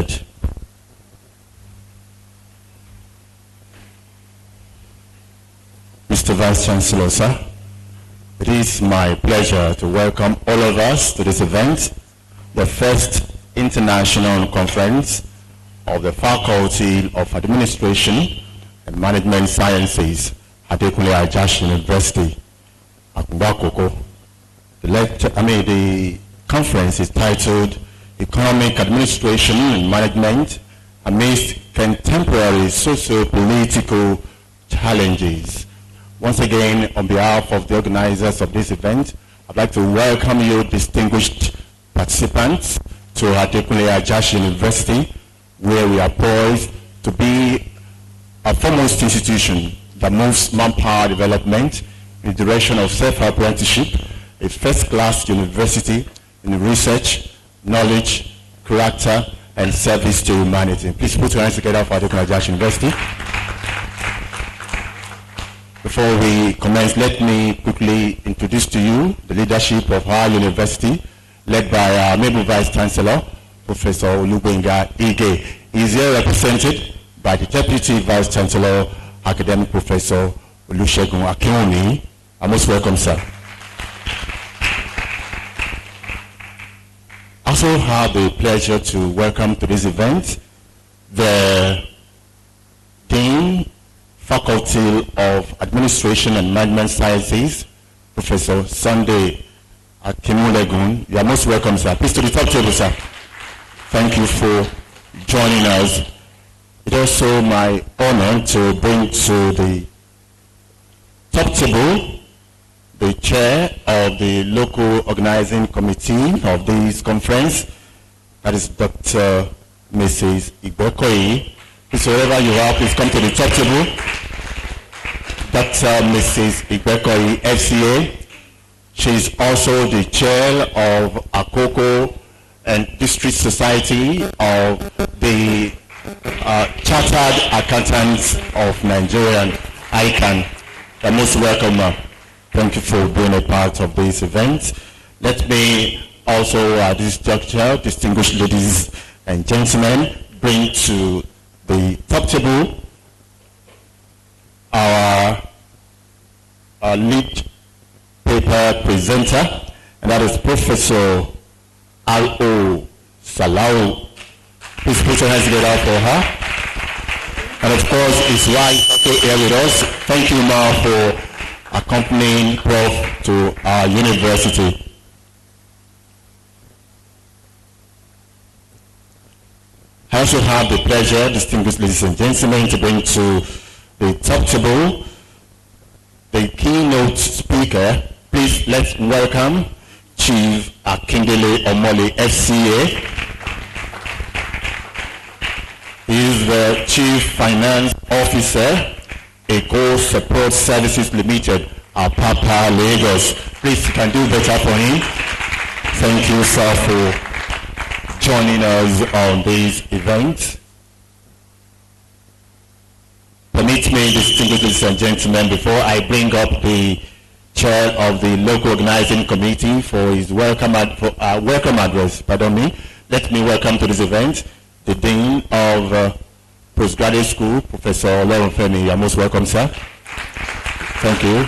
seated. Mr. Vice Chancellor, sir, it is my pleasure to welcome all of us to this event, the first international conference of the Faculty of Administration and Management Sciences at Adekunle Ajayi University, Akungba. The conference is titled Economic Administration and Management Amidst Contemporary Socio-political Challenges. Once again, on behalf of the organizers of this event, I'd like to welcome you, distinguished participants, to Adekunle Ajayi University, where we are poised to be a foremost institution that moves manpower development in the direction of self-apprenticeship, a first-class university in research, knowledge, character, and service to humanity. Please put your hands together for Adekunle Ajayi University. Before we commence, let me quickly introduce to you the leadership of our university, led by our amiable Vice Chancellor, Professor Olugbenga Ige. He is here represented by the Deputy Vice Chancellor, Academic Professor Olusegun Akinwumi. I most welcome, sir. I also have the pleasure to welcome to this event the Dean, Faculty of Administration and Management Sciences, Professor Sunday Akimulegun. You are most welcome, sir. Please to the top table, sir. Thank you for joining us. It is also my honor to bring to the top table the chair of the local organizing committee of this conference, that is Dr. Mrs. Igbekoyi. Please, wherever you are, please come to the top table. Dr. Mrs. Igbekoyi, FCA. She is also the chair of Akoko and District Society of the Chartered Accountants of Nigeria, ICANN. You're most welcome, ma'am. Thank you for being a part of this event. Let me also, at this juncture, distinguished ladies and gentlemen, bring to the top table our lead paper presenter, and that is Professor R.O. Salau. Please put your hands together for her. And of course, his wife also here with us. Thank you, Ma, for accompanying Prof to our university. I also have the pleasure, distinguished ladies and gentlemen, to bring to the top table the keynote speaker. Please let's welcome Chief Akindele Omole, FCA. He is the Chief Finance Officer, Eco Support Services Limited, Apapa, Lagos. Please, you can do better for him. Thank you, sir, for joining us on this event. Permit me, distinguished ladies and gentlemen, before I bring up the chair of the local organizing committee for his welcome address, let me welcome to this event the Dean of Postgraduate School, Professor Olorunfemi. You are most welcome, sir. Thank you.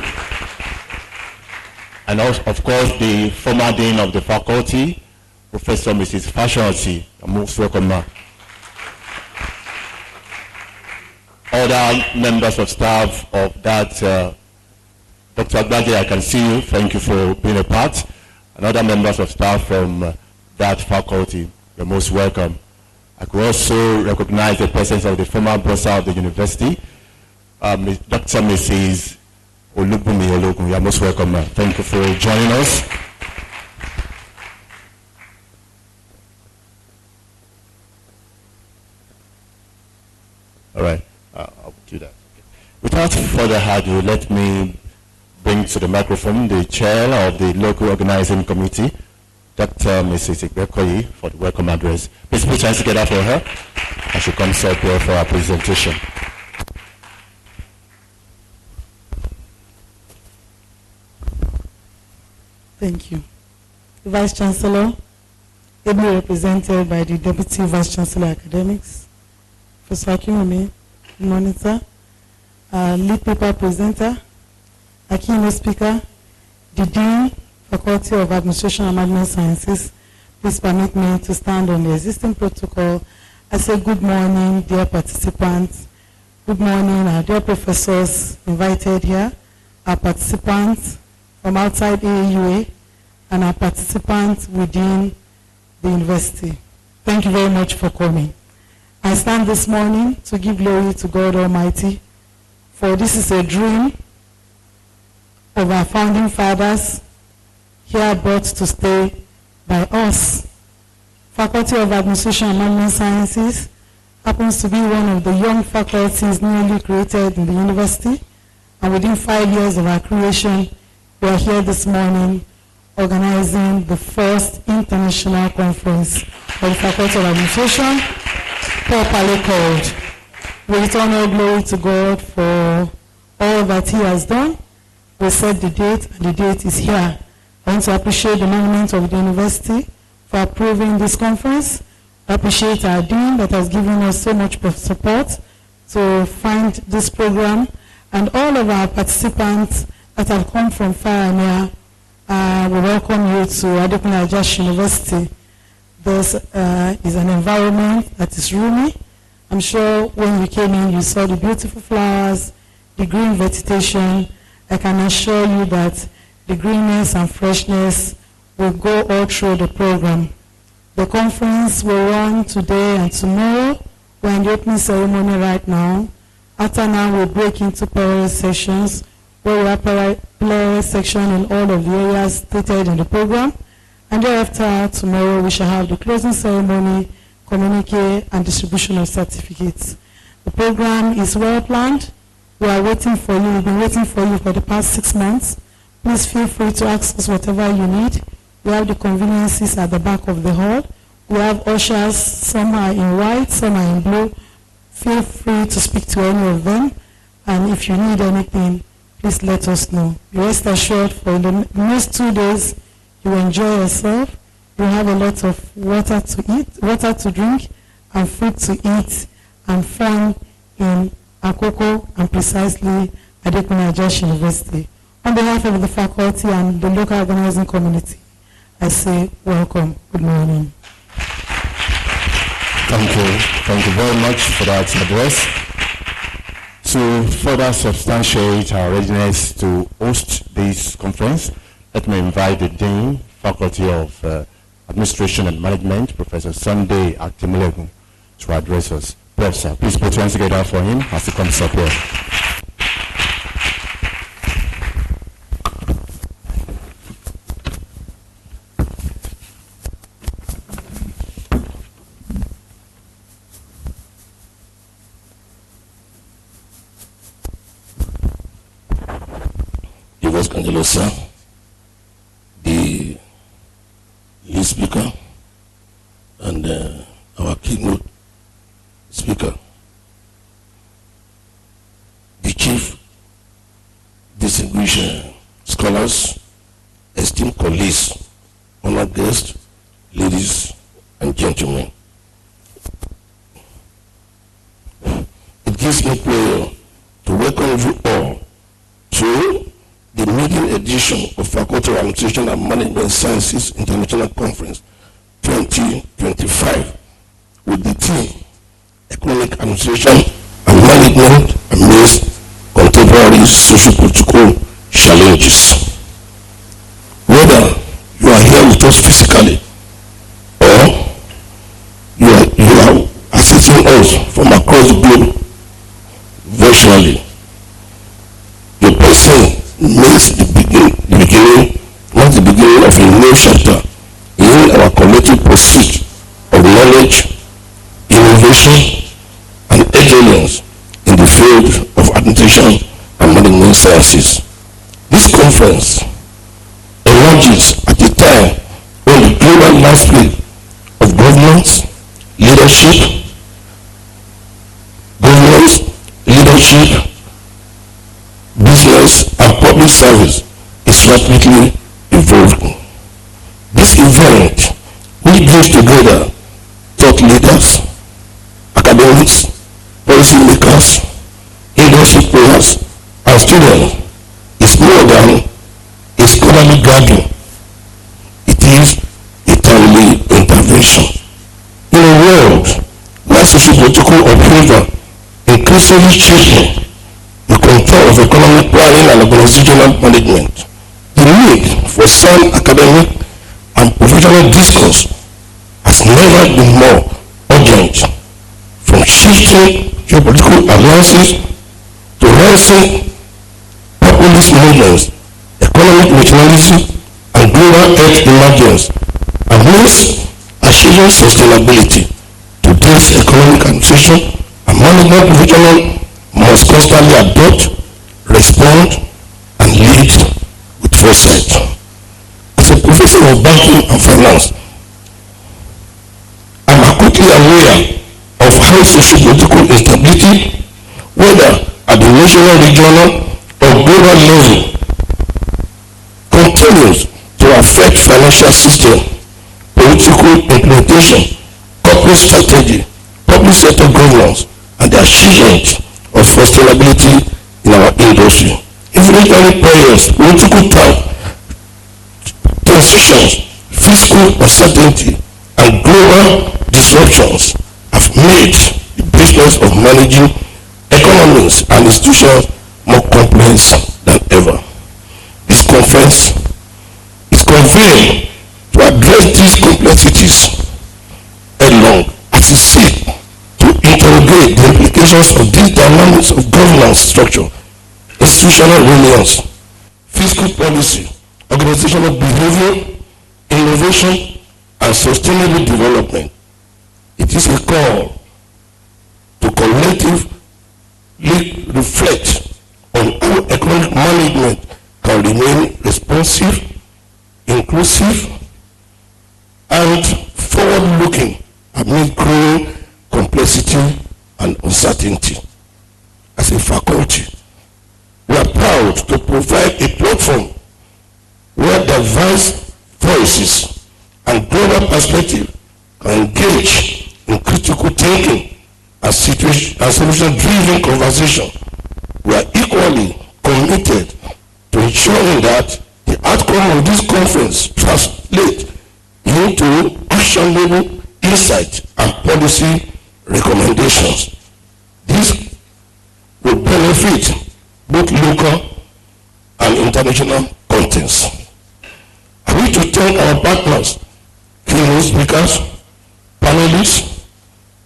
And also, of course, the former Dean of the faculty, Professor Mrs. Fashionsi. You are most welcome, ma'am. Other members of staff of that, Dr. Agbaje, I can see you. Thank you for being a part. And other members of staff from that faculty, you're most welcome. I could also recognize the presence of the former bursar of the university, Dr. Mrs. Olubumi Ologun. You are most welcome, ma'am. Thank you for joining us. All right, I'll do that. Without further ado, let me bring to the microphone the chair of the local organizing committee, Dr. Mrs. Igbekoyi, for the welcome address. Please put your hands together for her as she comes up here for our presentation. Thank you. The Vice Chancellor, ably represented by the Deputy Vice Chancellor Academics, Professor Akinwumi, good morning, sir. Lead paper presenter, Akinwumi speaker, the Dean, Faculty of Administration and Management Sciences. Please permit me to stand on the existing protocol. I say good morning, dear participants. Good morning, our dear professors invited here, our participants from outside AUA, and our participants within the university. Thank you very much for coming. I stand this morning to give glory to God Almighty, for this is a dream of our founding fathers, here brought to stay by us. Faculty of Administration and Management Sciences happens to be one of the young faculties newly created in the university, and within 5 years of our creation, we are here this morning organizing the first international conference of the Faculty of Administration, properly called. We return all glory to God for all that He has done. We set the date, and the date is here. I want to appreciate the management of the university for approving this conference. I appreciate our dean that has given us so much support to find this program, and all of our participants that have come from far and near. We welcome you to Adekunle Ajayi University. This is an environment that is roomy. I'm sure when you came in, you saw the beautiful flowers, the green vegetation. I can assure you that the greenness and freshness will go all through the program. The conference will run today and tomorrow. We're in the opening ceremony right now. After now, we'll break into parallel sessions where we have parallel section in all of the areas stated in the program. And thereafter, tomorrow, we shall have the closing ceremony, communique, and distribution of certificates. The program is well planned. We are waiting for you. We've been waiting for you for the past 6 months. Please feel free to ask us whatever you need. We have the conveniences at the back of the hall. We have ushers, some are in white, some are in blue. Feel free to speak to any of them. And if you need anything, please let us know. Rest assured, for the next 2 days, you enjoy yourself. You have a lot of water to eat, water to drink, and food to eat, and fun in Akoko and precisely Adekunle Ajayi University. On behalf of the faculty and the local organizing community, I say welcome. Good morning. Thank you. Thank you very much for that address. To further substantiate our readiness to host this conference, let me invite the Dean, Faculty of Administration and Management, Professor Sunday Akimilegun, to address us. Professor, please put your hands together for him as he comes up here. Sir, the lead speaker, and our keynote speaker, the chief distinguished scholars, esteemed colleagues, honored guests, ladies and gentlemen. It gives me pleasure to welcome you all to the maiden edition of Faculty of Administration and Management Sciences International Conference 2025 with the theme Economic Administration and Management Amidst Contemporary Socio-political Challenges. Whether you are here with us physically or you are assisting us from across the globe virtually, your person makes the beginning, not the beginning of a new chapter in our collective pursuit of knowledge, innovation, and excellence in the field of administration and management sciences. This conference emerges at a time when the global landscape of governance, leadership, business, and public service is rapidly evolving. This event will be brings together thought leaders, academics, policymakers, industry players, and students is more than a scholarly gathering. It is a timely intervention. In a world where socio-political upheaval increasingly shaping the control of economic planning and organizational management, the need for sound academic and professional discourse has never been more urgent. From shifting geopolitical alliances to rising populist movements, economic nationalism, and global health emergence, amidst achieving sustainability, today's economic administration and management professional must constantly adopt, respond, and lead with foresight. As a professor of banking and finance, I am acutely aware of how socio-political instability, whether at the national, regional, or global level, continues to affect financial system, political implementation, corporate strategy, public sector governance, and the achievement of sustainability in our industry. Inflationary pressures, political transitions, fiscal uncertainty, and global disruptions have made the business of managing economies and institutions more complex than ever. This conference is convened to address these complexities headlong as it seeks to interrogate the implications of these dynamics of governance structure, institutional resilience, fiscal policy, organizational behavior, innovation, and sustainable development. It is a call to collectively reflect on how economic management can remain responsive, inclusive, and forward-looking amid growing complexity and uncertainty. As a faculty, we are proud to provide a platform where diverse voices and global perspectives can engage in critical thinking and solution-driven conversation. We are equally committed to ensuring that the outcome of this conference translates into actionable insight and policy recommendations. This will benefit both local and international contents. I wish to thank our partners, keynote speakers, panelists,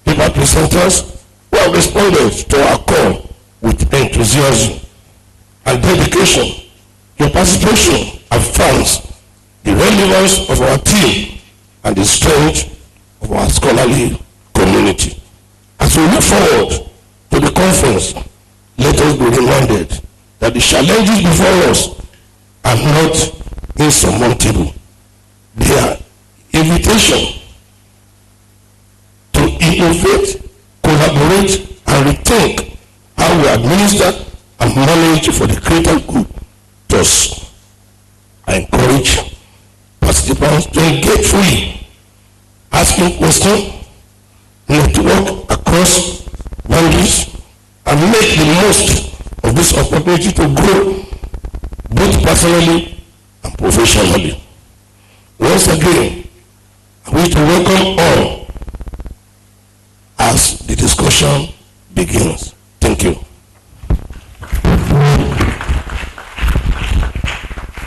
paper presenters who have responded to our call with enthusiasm and dedication. Your participation affirms the relevance of our team and the strength of our scholarly community. As we look forward to the conference, let us be reminded that the challenges before us are not insurmountable. They are invitation to innovate, collaborate, and rethink how we administer and manage for the greater good. Thus, I encourage participants to engage fully, asking questions, network across boundaries, and make the most of this opportunity to grow both personally and professionally. Once again, I wish to welcome all as the discussion begins. Thank you.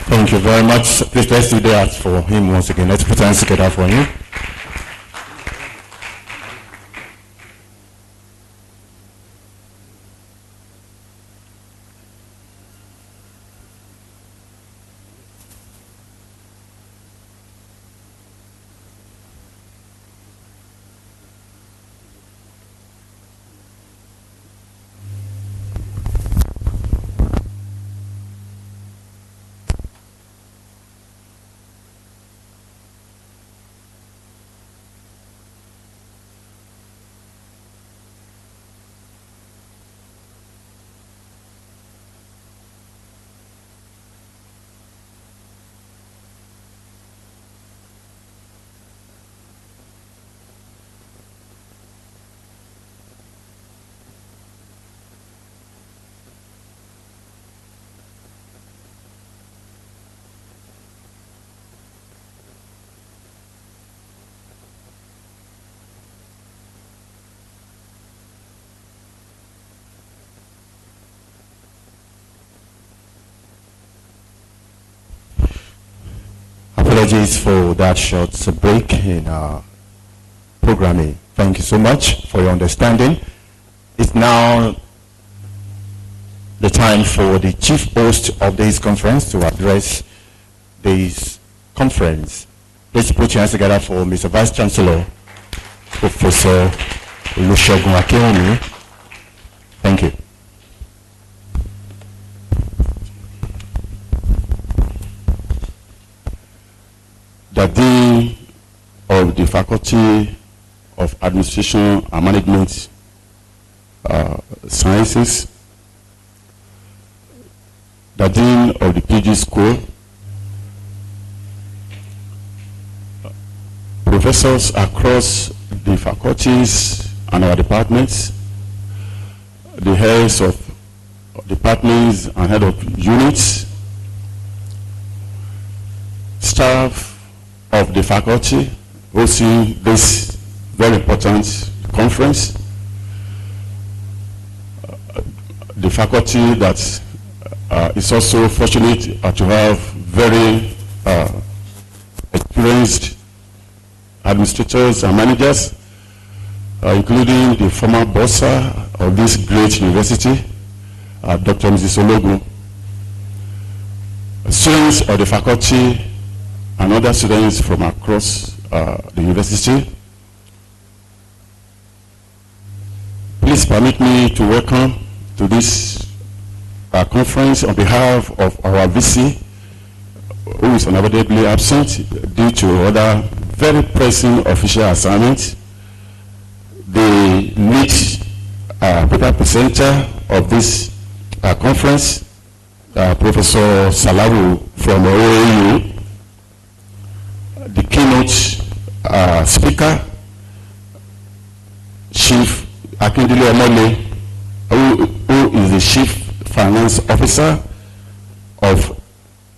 Thank you very much. Please let's do that for him once again. Let's put hands together for him. apologies for that short break in our programming. Thank you so much for your understanding. It's now the time for the chief host of this conference to address this conference. Let's put your hands together for Mr. Vice Chancellor, Professor Olusegun Akinwumi. Thank you. The Dean of the Faculty of Administration and Management Sciences, the Dean of the PG School, professors across the faculties and our departments, the heads of departments and head of units, staff of the faculty hosting this very important conference, the faculty that is also fortunate to have very experienced administrators and managers, including the former bursar of this great university, Dr. Mrs. Ologun, students of the faculty and other students from across the university. Please permit me to welcome to this conference on behalf of our VC, who is unavoidably absent due to other very pressing official assignments, the lead paper presenter of this conference, Professor Salawu from OAU, the keynote speaker, Chief Akindele Omole, who is the Chief Finance Officer of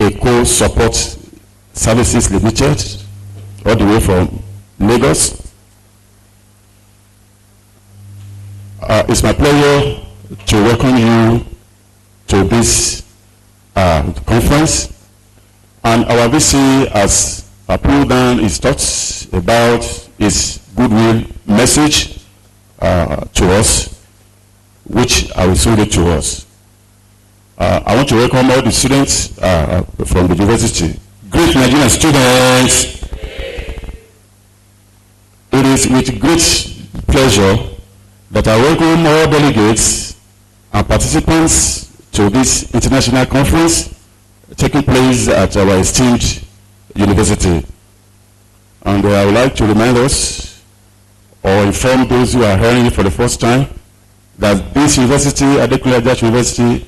Eco Support Services Limited, all the way from Lagos. It's my pleasure to welcome you to this conference, and our VC has pulled down his thoughts about his goodwill message to us, which I will soon read to us. I want to welcome all the students from the university. Great Nigerian students! It is with great pleasure that I welcome all delegates and participants to this international conference taking place at our esteemed university. And I would like to remind us or inform those who are hearing it for the first time that this university, Adekunle Ajayi University,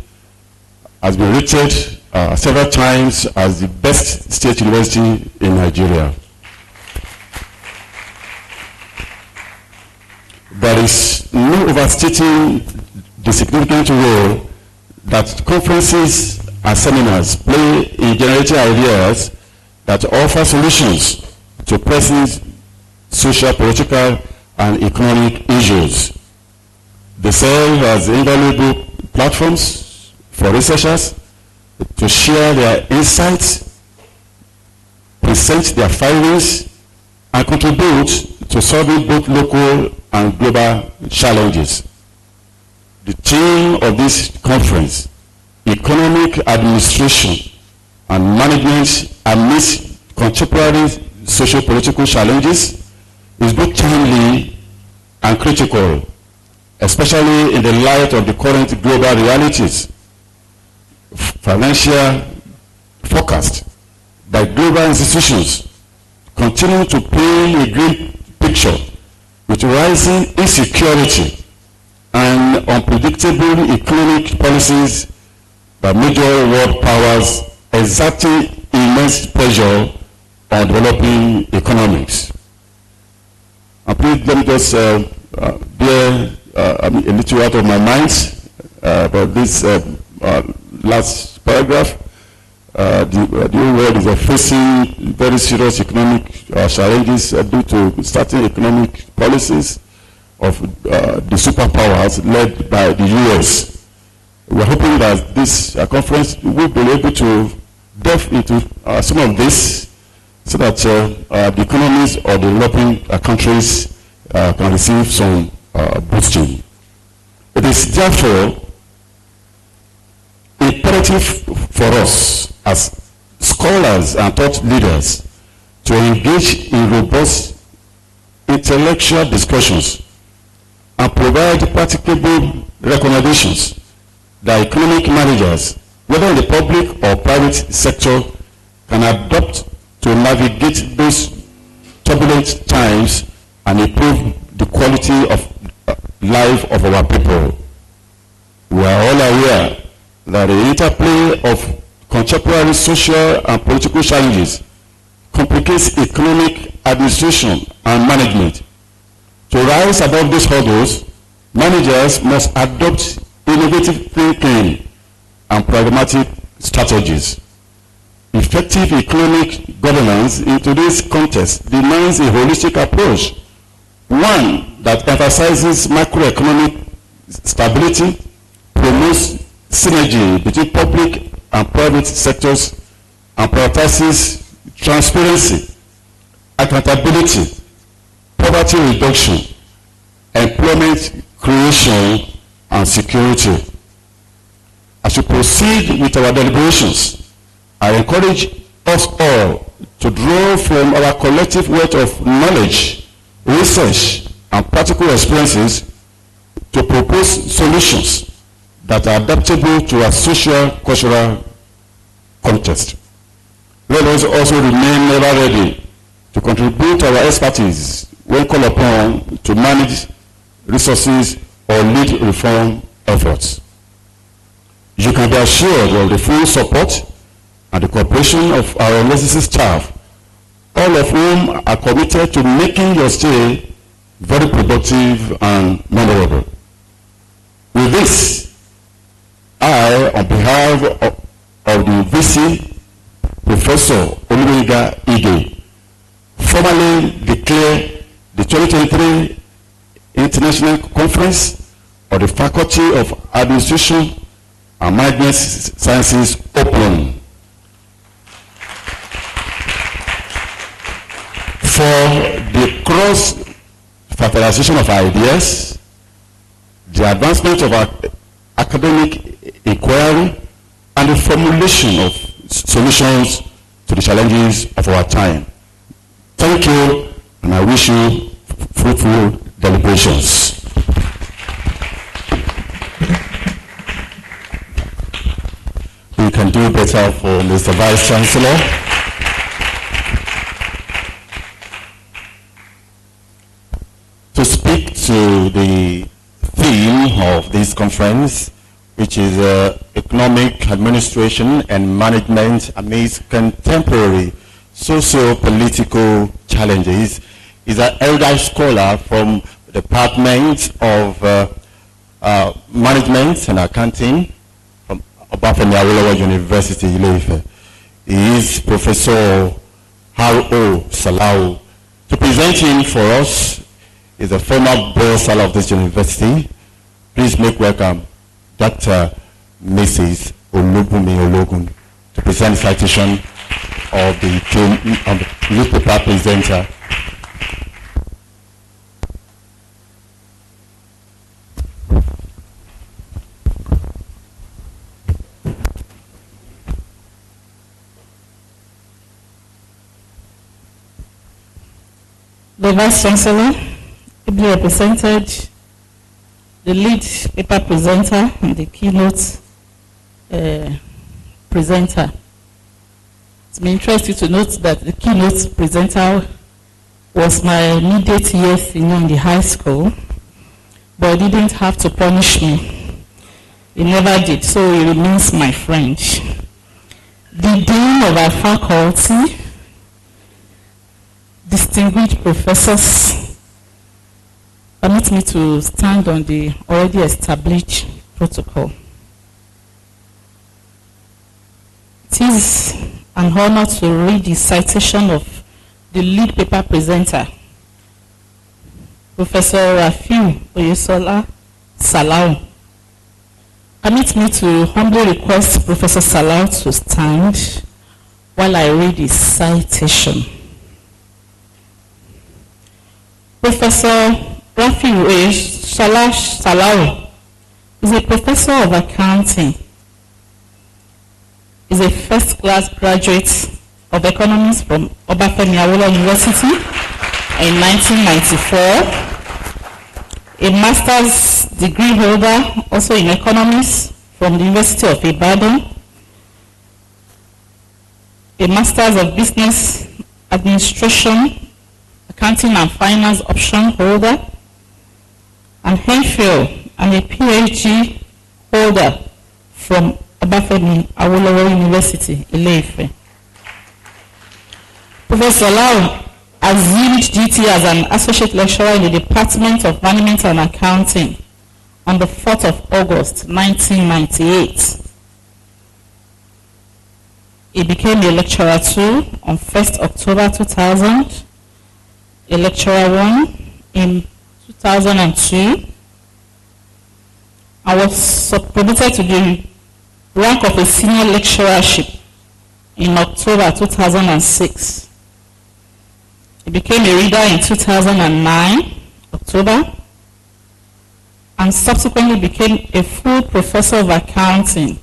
has been rated several times as the best state university in Nigeria. There is no overstating the significant role that conferences and seminars play in generating ideas that offer solutions to pressing social, political, and economic issues. They serve as invaluable platforms for researchers to share their insights, present their findings, and contribute to solving both local and global challenges. The theme of this conference, Economic Administration and Management amidst contemporary socio-political challenges, is both timely and critical, especially in the light of the current global realities. Financial forecast by global institutions continue to paint a grim picture with rising insecurity and unpredictable economic policies by major world powers exerting immense pressure on developing economies. And please let me just bear a little out of my mind about this last paragraph. The whole world is facing very serious economic challenges due to certain economic policies of the superpowers led by the US. We're hoping that this conference will be able to delve into some of these so that the economies of the developing countries can receive some boosting. It is therefore imperative for us as scholars and thought leaders to engage in robust intellectual discussions and provide practicable recommendations that economic managers, whether in the public or private sector, can adopt to navigate those turbulent times and improve the quality of life of our people. We are all aware that the interplay of contemporary social and political challenges complicates economic administration and management. To rise above these hurdles, managers must adopt innovative thinking and pragmatic strategies. Effective economic governance in today's context demands a holistic approach, one that emphasizes macroeconomic stability, promotes synergy between public and private sectors, and prioritizes transparency, accountability, poverty reduction, employment creation, and security. As we proceed with our deliberations, I encourage us all to draw from our collective wealth of knowledge, research, and practical experiences to propose solutions that are adaptable to our social-cultural context. Let us also remain ever ready to contribute our expertise when called upon to manage resources or lead reform efforts. You can be assured of the full support and the cooperation of our legislative staff, all of whom are committed to making your stay very productive and memorable. With this, I, on behalf of the VC, Professor Oluwega Ige, formally declare the 2023 International Conference of the Faculty of Administration and Management Sciences open. For the cross-fertilization of ideas, the advancement of our academic inquiry, and the formulation of solutions to the challenges of our time. Thank you, and I wish you fruitful deliberations. We can do better for Mr. Vice Chancellor. To speak to the theme of this conference, which is economic administration and management amidst contemporary socio-political challenges, is an elder scholar from the Department of Management and Accounting from Obafemi Awolowo University, Ile-Ife. He is Professor R.O. Salau. To present him for us is a former board of this university. Please make welcome Dr. Mrs. Olubunmi Ologun to present the citation of the newspaper presenter. The Vice Chancellor, ably represented, the lead paper presenter and the keynote presenter. It's been interesting to note that the keynote presenter was my immediate year senior in the high school, but he didn't have to punish me. He never did, so he remains my friend. The dean of our faculty, distinguished professors, permit me to stand on the already established protocol. It is an honor to read the citation of the lead paper presenter, Professor Rafiu Oyesola Salau. Permit me to humbly request Professor Salau to stand while I read his citation. Professor Rafiu Salau is a professor of accounting. Is a first-class graduate of economics from Obafemi Awolowo University in 1994. A master's degree holder also in economics from the University of Ibadan. A master's of business administration, accounting and finance option holder. An MPhil and a PhD holder from Obafemi Awolowo University, Ile-Ife. Professor Lau assumed duty as an associate lecturer in the Department of Management and Accounting on the 4th of August, 1998. He became a lecturer 2 on 1st October 2000, a lecturer 1 in 2002, and was promoted to the rank of a senior lecturership in October 2006. He became a reader in 2009, October, and subsequently became a full professor of accounting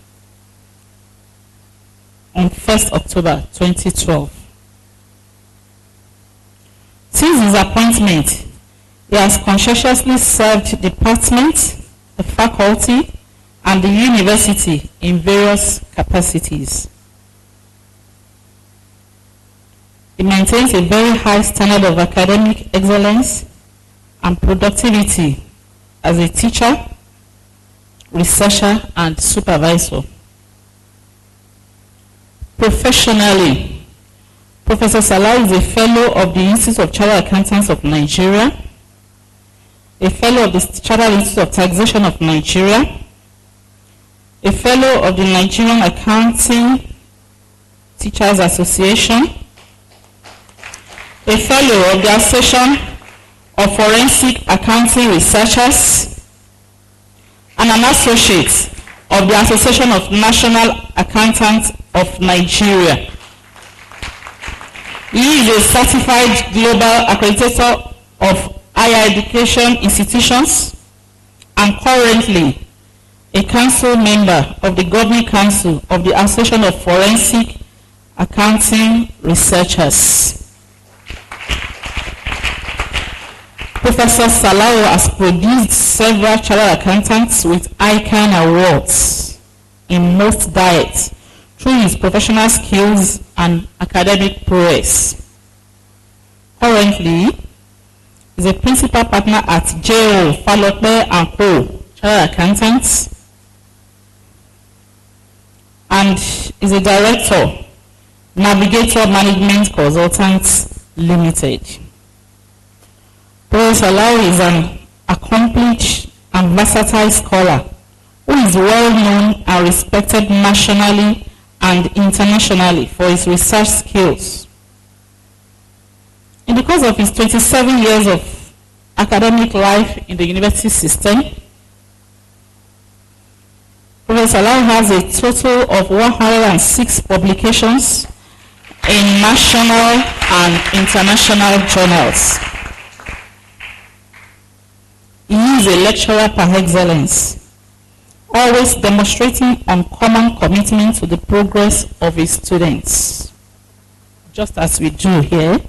on 1st October 2012. Since his appointment, he has conscientiously served the department, the faculty, and the university in various capacities. He maintains a very high standard of academic excellence and productivity as a teacher, researcher, and supervisor. Professionally, Professor Salau is a fellow of the Institute of Chartered Accountants of Nigeria, a fellow of the Chartered Institute of Taxation of Nigeria, a fellow of the Nigerian Accounting Teachers Association, a fellow of the Association of Forensic Accounting Researchers, and an associate of the Association of National Accountants of Nigeria. He is a certified global accreditor of higher education institutions and currently a council member of the Governing Council of the Association of Forensic Accounting Researchers. Professor Salau has produced several chartered accountants with ICANN awards in most diets through his professional skills and academic prowess. Currently, he is a principal partner at J.O. Falokpe & Co. Chartered Accountants and is a director, Navigator Management Consultants Limited. Professor Salau is an accomplished and versatile scholar who is well known and respected nationally and internationally for his research skills. In the course of his 27 years of academic life in the university system, Professor Salau has a total of 106 publications in national and international journals. He is a lecturer par excellence, always demonstrating uncommon commitment to the progress of his students, just as we do here.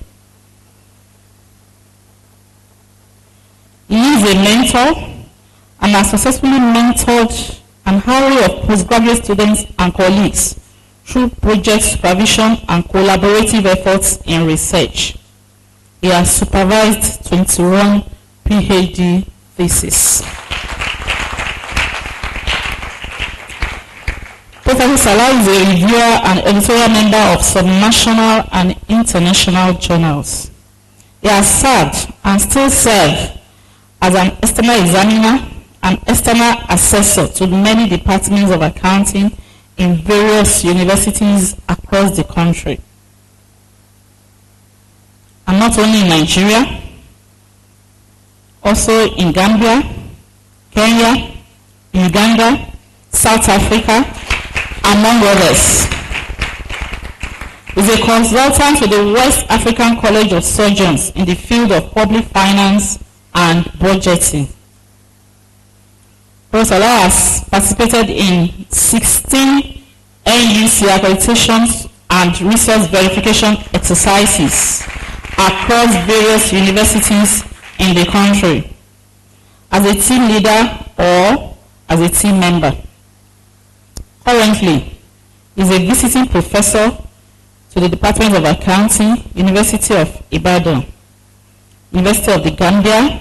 He is a mentor and has successfully mentored an array of postgraduate students and colleagues through project supervision and collaborative efforts in research. He has supervised 21 PhD theses. Professor Salau is a reviewer and editorial member of some national and international journals. He has served and still serves as an external examiner and external assessor to many departments of accounting in various universities across the country. And not only in Nigeria, also in Gambia, Kenya, Uganda, South Africa, among others. Is a consultant with the West African College of Surgeons in the field of public finance and budgeting. Professor Salau has participated in 16 NUC accreditations and resource verification exercises across various universities in the country as a team leader or as a team member. Currently, he is a visiting professor to the Department of Accounting, University of Ibadan, University of the Gambia,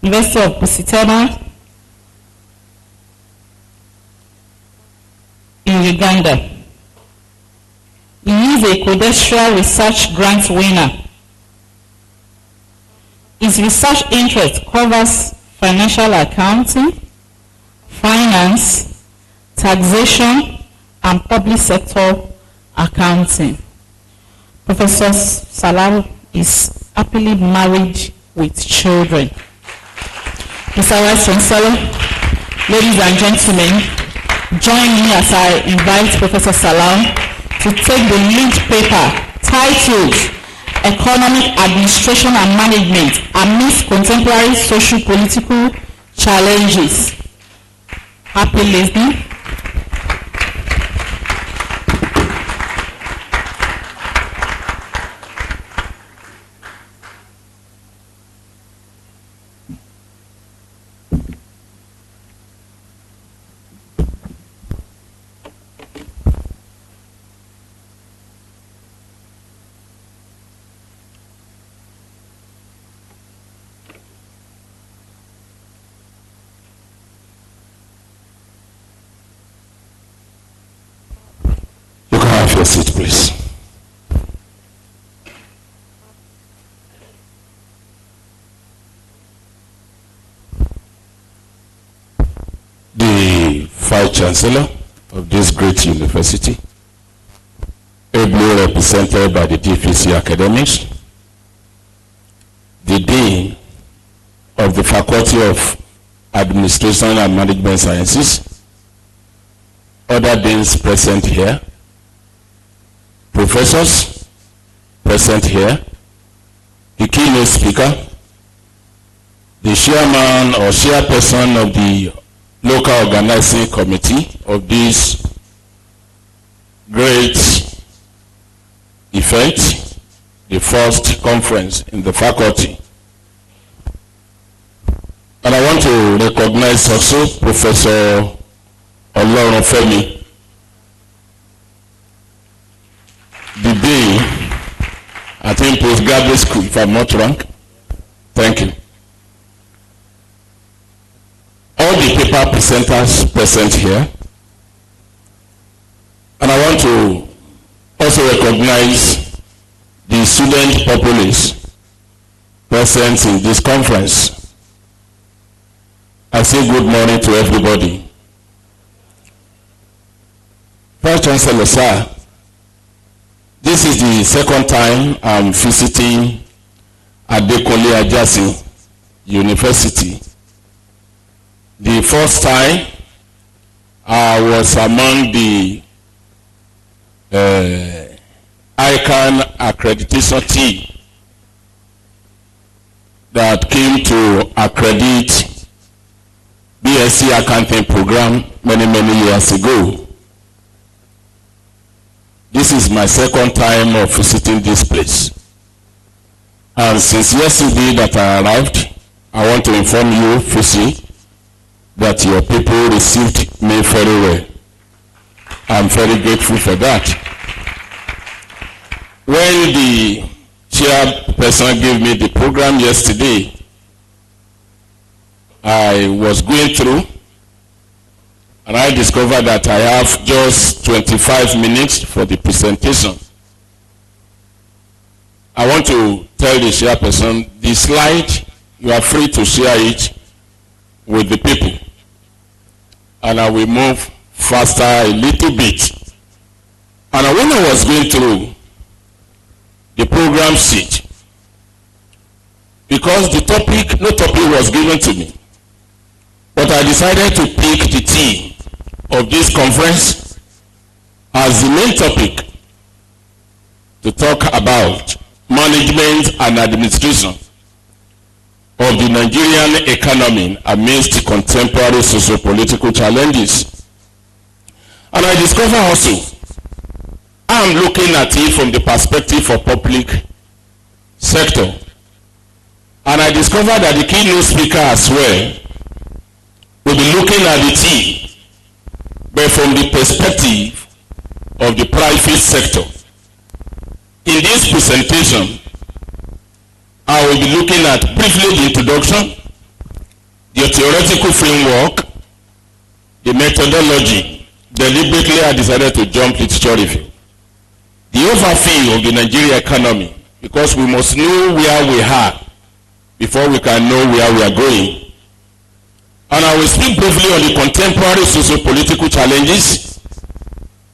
University of Busitama in Uganda. He is a credential research grant winner. His research interest covers financial accounting, finance, taxation, and public sector accounting. Professor Salau is happily married with children. Mr. Vice Chancellor, ladies and gentlemen, join me as I invite Professor Salau to take the lead paper titled Economic Administration and Management Amidst Contemporary Socio-political Challenges. Happy listening. Your seat, please. The Vice Chancellor of this great university, ably represented by the DPC academics, the Dean of the Faculty of Administration and Management Sciences, other deans present here, professors present here, the keynote speaker, the chairman or chairperson of the local organizing committee of this great event, the first conference in the faculty. And I want to recognize also Professor Olorunfemi, the Dean, I think postgraduate school, if I'm not wrong. Thank you. All the paper presenters present here. And I want to also recognize the student populace present in this conference. I say good morning to everybody. Vice Chancellor, sir, this is the second time I'm visiting Adekunle Ajasin University. The first time I was among the ICANN accreditation team that came to accredit BSc accounting program many years ago. This is my second time of visiting this place. And since yesterday that I arrived, I want to inform you, Fusi, that your people received me very well. I'm very grateful for that. When the chairperson gave me the program yesterday, I was going through and I discovered that I have just 25 minutes for the presentation. I want to tell the chairperson, the slide, you are free to share it with the people. And I will move faster a little bit. And when I was going through the program sheet, because the topic, no topic was given to me, but I decided to pick the theme of this conference as the main topic, to talk about management and administration of the Nigerian economy amidst contemporary socio-political challenges. And I discover also, I'm looking at it from the perspective of public sector. And I discover that the keynote speaker as well will be looking at the team, but from the perspective of the private sector. In this presentation, I will be looking at briefly the introduction, the theoretical framework, the methodology. Deliberately, I decided to jump literature review. The overview of the Nigerian economy, because we must know where we are before we can know where we are going. And I will speak briefly on the contemporary socio-political challenges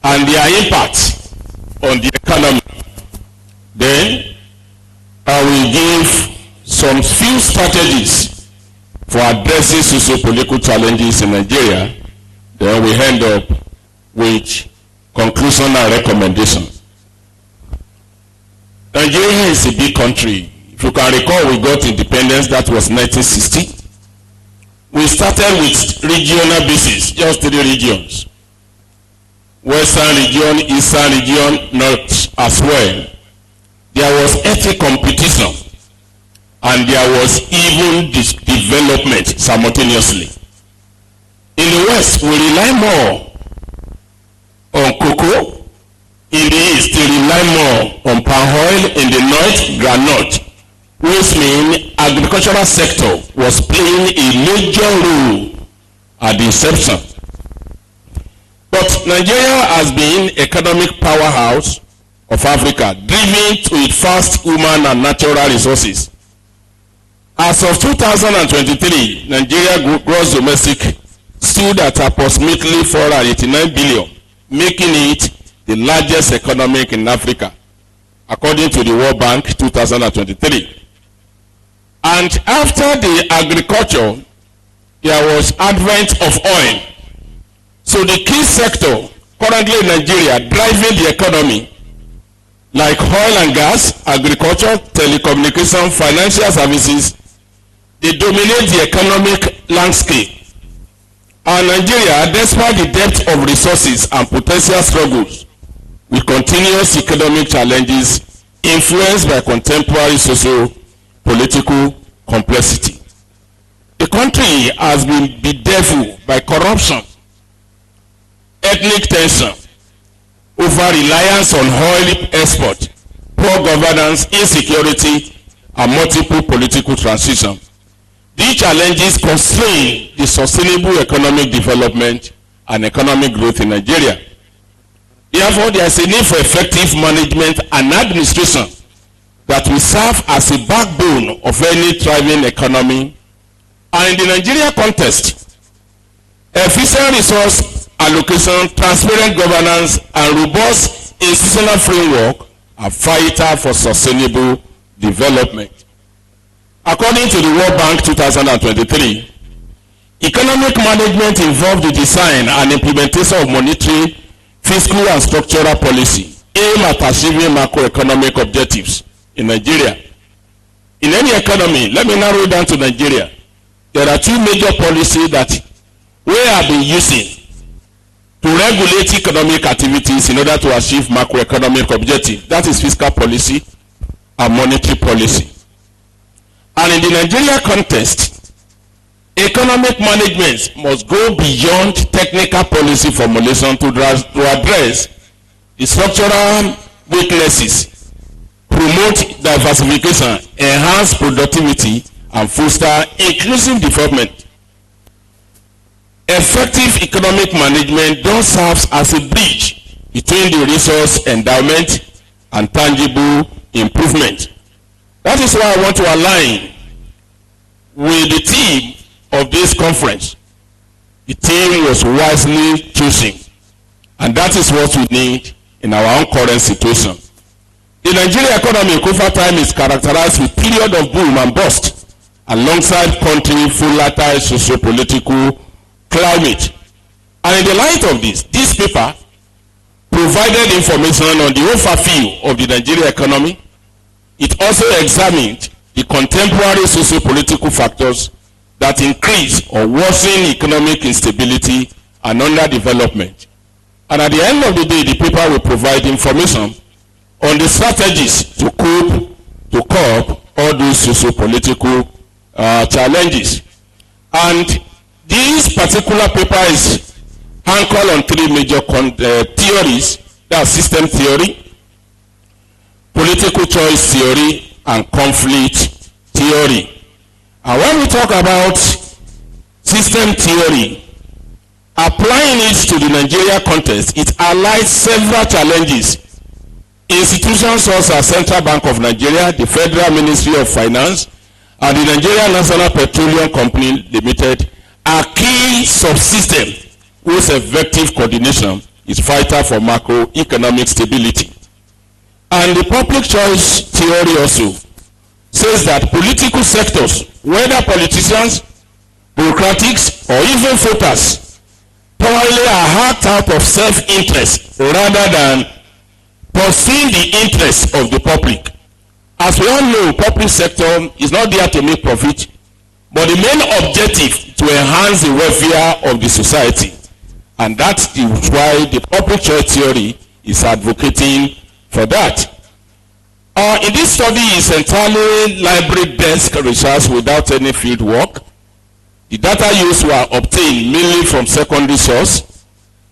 and their impact on the economy. Then I will give some few strategies for addressing socio-political challenges in Nigeria. Then we end up with conclusion and recommendation. Nigeria is a big country. If you can recall, we got independence, that was 1960. We started with regional basis, just 3 regions. Western region, Eastern region, North as well. There was ethnic competition and there was even development simultaneously. In the West, we rely more on cocoa. In the East, we rely more on palm oil. In the North, groundnut, which means agricultural sector was playing a major role at the inception. But Nigeria has been economic powerhouse of Africa, driven to its vast human and natural resources. As of 2023, Nigeria gross domestic stood at approximately 489 billion, making it the largest economy in Africa, according to the World Bank 2023. And after the agriculture, there was advent of oil. So the key sector currently in Nigeria driving the economy, like oil and gas, agriculture, telecommunication, financial services, they dominate the economic landscape. And Nigeria, despite the depth of resources and potential struggles with continuous economic challenges influenced by contemporary socio-political complexity. The country has been bedeviled by corruption, ethnic tension, over-reliance on oil export, poor governance, insecurity, and multiple political transition. These challenges constrain the sustainable economic development and economic growth in Nigeria. Therefore, there is a need for effective management and administration that will serve as a backbone of any thriving economy. And in the Nigeria context, efficient resource allocation, transparent governance, and robust institutional framework are vital for sustainable development. According to the World Bank 2023, economic management involves the design and implementation of monetary, fiscal, and structural policy aimed at achieving macroeconomic objectives in Nigeria. In any economy, let me narrow it down to Nigeria. There are 2 major policies that we have been using to regulate economic activities in order to achieve macroeconomic objectives. That is fiscal policy and monetary policy. And in the Nigeria context, economic management must go beyond technical policy formulation to address the structural weaknesses, promote diversification, enhance productivity, and foster inclusive development. Effective economic management thus serves as a bridge between the resource endowment and tangible improvement. That is why I want to align with the theme of this conference. The theme was wisely chosen, and that is what we need in our own current situation. The Nigerian economy over time is characterized with period of boom and bust, alongside country volatile socio-political climate. And in the light of this paper provided information on the overview of the Nigerian economy. It also examined the contemporary socio-political factors that increase or worsen economic instability and underdevelopment. And at the end of the day, the paper will provide information on the strategies to curb all those socio-political challenges. And this particular paper is anchored on three major theories. That's system theory, political choice theory, and conflict theory. And when we talk about system theory, applying it to the Nigeria context, it highlights several challenges. Institutions such as Central Bank of Nigeria, the Federal Ministry of Finance, and the Nigeria National Petroleum Company Limited are key subsystems whose effective coordination is vital for macroeconomic stability. And the public choice theory also says that political sectors, whether politicians, bureaucrats, or even voters, probably are hacked out of self-interest rather than pursuing the interests of the public. As we all know, public sector is not there to make profit, but the main objective to enhance the welfare of the society. And that's why the public choice theory is advocating for that. In this study is entirely library desk research without any field work. The data used were obtained mainly from secondary source,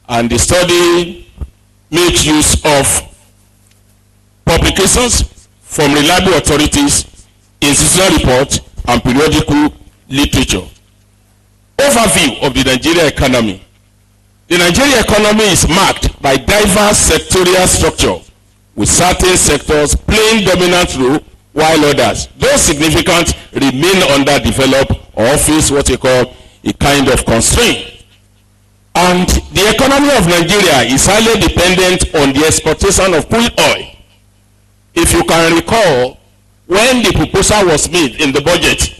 and the study makes use of publications from reliable authorities, institutional reports, and periodical literature. Overview of the Nigerian economy. The Nigerian economy is marked by diverse sectorial structure, with certain sectors playing dominant role while others, though significant, remain underdeveloped or face what we call a kind of constraint. And the economy of Nigeria is highly dependent on the exportation of crude oil. If you can recall, when the proposal was made in the budget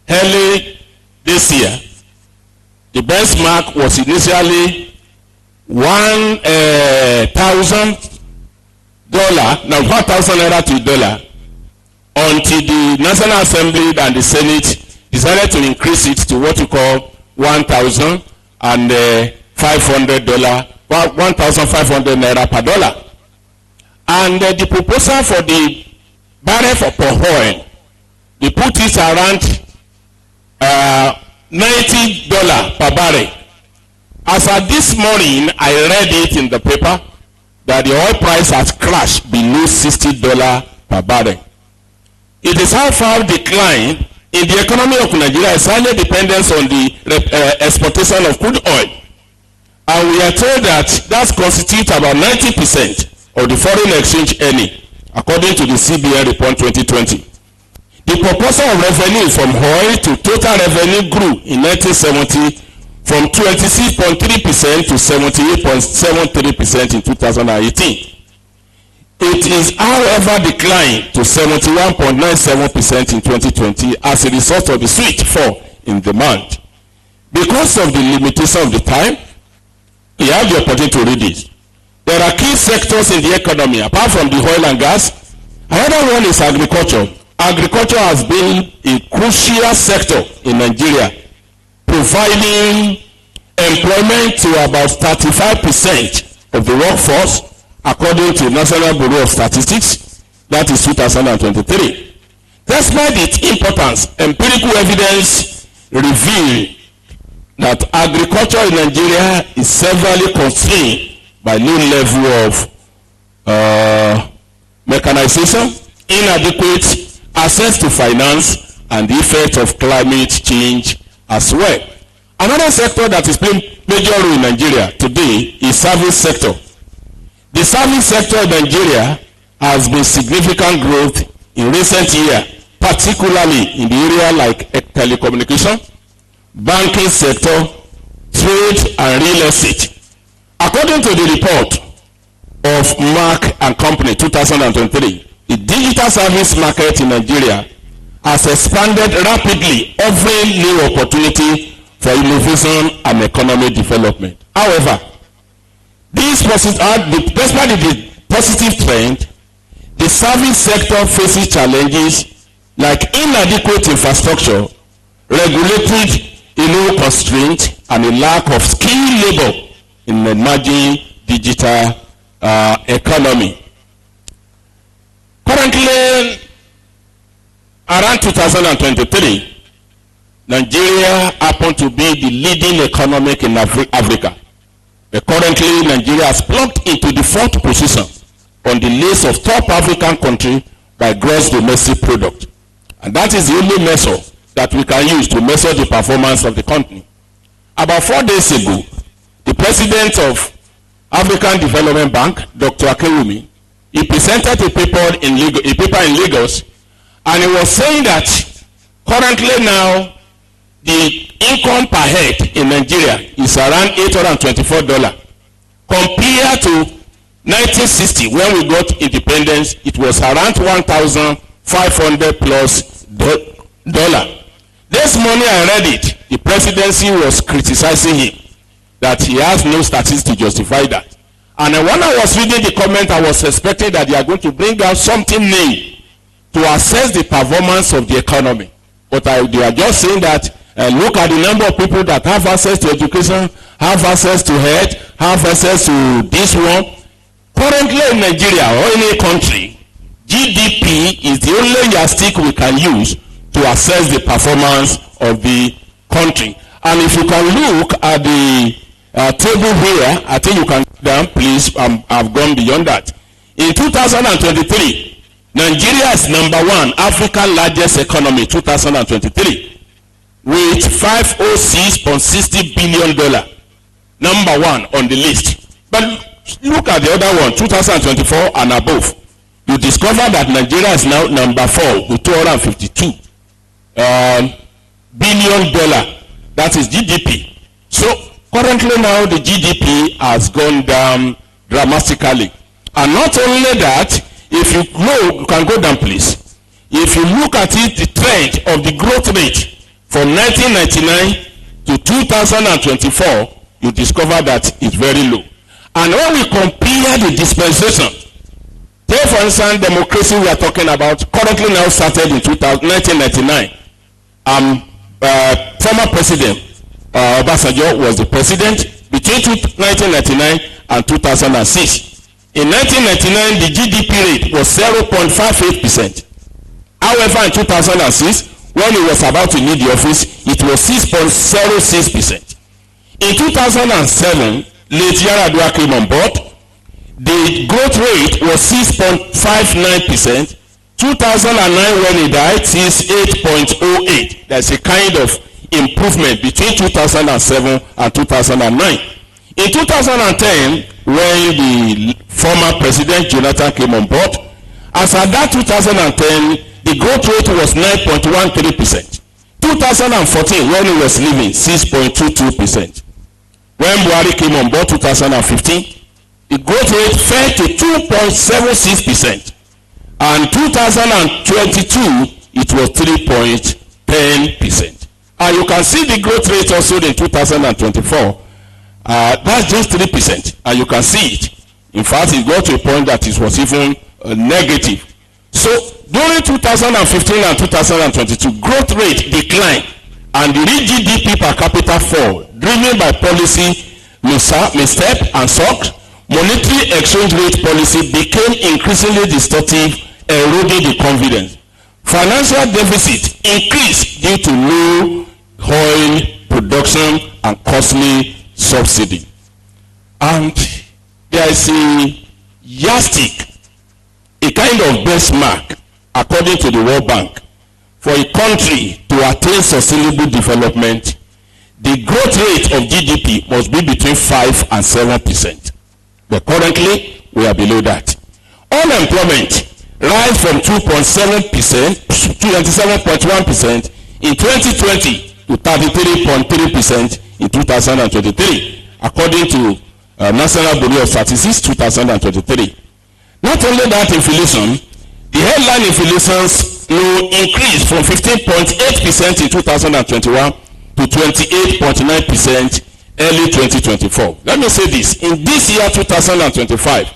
early this year, the benchmark was initially $1,000, now 1,000 naira to $1, until the National Assembly and the Senate decided to increase it to what we call $1,500 naira per dollar. And the proposal for the barrel for oil, they put it around $90 per barrel. As of this morning, I read it in the paper that the oil price has crashed below $60 per barrel. It is how far decline in the economy of Nigeria is highly dependent on the exportation of crude oil. And we are told that constitutes about 90% of the foreign exchange earning, according to the CBN report 2020. The proportion of revenue from oil to total revenue grew in 1970 from 26.3% to 78.73% in 2018. It is, however, declined to 71.97% in 2020 as a result of the swift fall in demand. Because of the limitation of the time, you have the opportunity to read it. There are key sectors in the economy, apart from the oil and gas. Another one is agriculture. Agriculture has been a crucial sector in Nigeria, providing employment to about 35% of the workforce, according to National Bureau of Statistics, that is 2023. Despite its importance, empirical evidence reveal that agriculture in Nigeria is severely constrained by low level of mechanization, inadequate access to finance, and the effect of climate change as well. Another sector that is playing major role in Nigeria today is service sector. The service sector in Nigeria has been significant growth in recent years, particularly in the area like telecommunication, banking sector, trade, and real estate. According to the report of Mark and Company 2023, the digital service market in Nigeria has expanded rapidly, offering new opportunity for innovation and economic development. However, Despite the positive trend, the service sector faces challenges like inadequate infrastructure, regulatory constraints, and a lack of skilled labor in the emerging digital economy. Currently, around 2023, Nigeria happened to be the leading economy in Africa. But currently, Nigeria has plugged into the 4th position on the list of top African countries by gross domestic product. And that is the only measure that we can use to measure the performance of the country. About 4 days ago, the president of African Development Bank, Dr. Akewumi, he presented a paper in Lagos, and he was saying that currently now the income per head in Nigeria is around $824. Compared to 1960, when we got independence, it was around $1,500 plus dollar. This morning I read it. The presidency was criticizing him that he has no statistics to justify that. And when I was reading the comment, I was expecting that they are going to bring out something new to assess the performance of the economy. But they are just saying that look at the number of people that have access to education, have access to health, have access to this one. Currently in Nigeria or any country, GDP is the only yardstick we can use to assess the performance of the country. And if you can look at the table here, I think you can down, please. I've gone beyond that. In 2023, Nigeria is #1 African largest economy 2023 with $506.60 billion. #1 on the list. But look at the other one, 2024 and above. You discover that Nigeria is now #4 with $252 billion. That is GDP. So currently now the GDP has gone down dramatically. And not only that, if you know, you can go down please. If you look at it, the trend of the growth rate from 1999 to 2024, you discover that it's very low. And when we compare the dispensation, take for instance democracy we are talking about, currently now started in 1999. Former president Obasanjo was the president between 1999 and 2006. In 1999, the GDP rate was 0.58%. However, in 2006, when he was about to leave the office, it was 6.06%. In 2007, late Yaradua came on board. The growth rate was 6.59%. 2009, when he died, is 8.08. There's a kind of improvement between 2007 and 2009. In 2010, when the former president Jonathan came on board, as at that 2010, the growth rate was 9.13%. 2014, when he was leaving, 6.22%. When Buhari came on board 2015, the growth rate fell to 2.76%. And 2022, it was 3.10%. And you can see the growth rate also in 2024. That's just 3%. And you can see it. In fact, it got to a point that it was even negative. So during 2015 and 2022, growth rate declined and the real GDP per capita fall, driven by policy misstep and shock. Monetary exchange rate policy became increasingly distortive, eroding the confidence. Financial deficit increased due to low oil production and costly subsidy. And there is a yardstick, a kind of benchmark, according to the World Bank, for a country to attain sustainable development. The growth rate of GDP must be between 5 and 7%. But currently, we are below that. Unemployment rise from 2.7% to 27.1% in 2020 to 33.3% in 2023, according to National Bureau of Statistics 2023. Not only that, inflation, the headline inflation increased from 15.8% in 2021 to 28.9% early 2024. Let me say this. In this year 2025,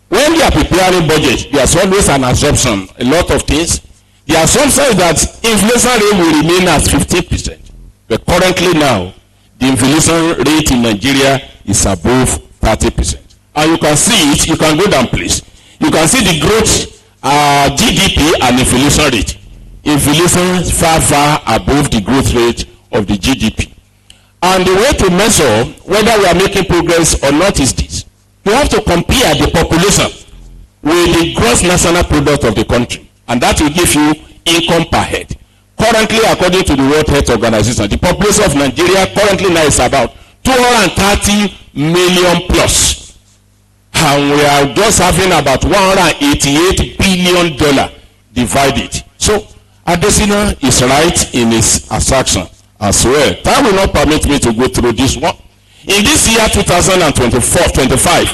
when they are preparing budget, there's always an assumption, a lot of things. The assumption is that inflation rate will remain at 15%. But currently now, the inflation rate in Nigeria is above 30%. And you can see it, you can go down please. You can see the growth, GDP and inflation rate. Inflation is far above the growth rate of the GDP. And the way to measure whether we are making progress or not is this. You have to compare the population with the gross national product of the country. And that will give you income per head. Currently, according to the World Health Organization, the population of Nigeria currently now is about 230 million plus. And we are just having about $188 billion divided. So, Adesina is right in his assertion as well. Time will not permit me to go through this one. In this year 2024-25,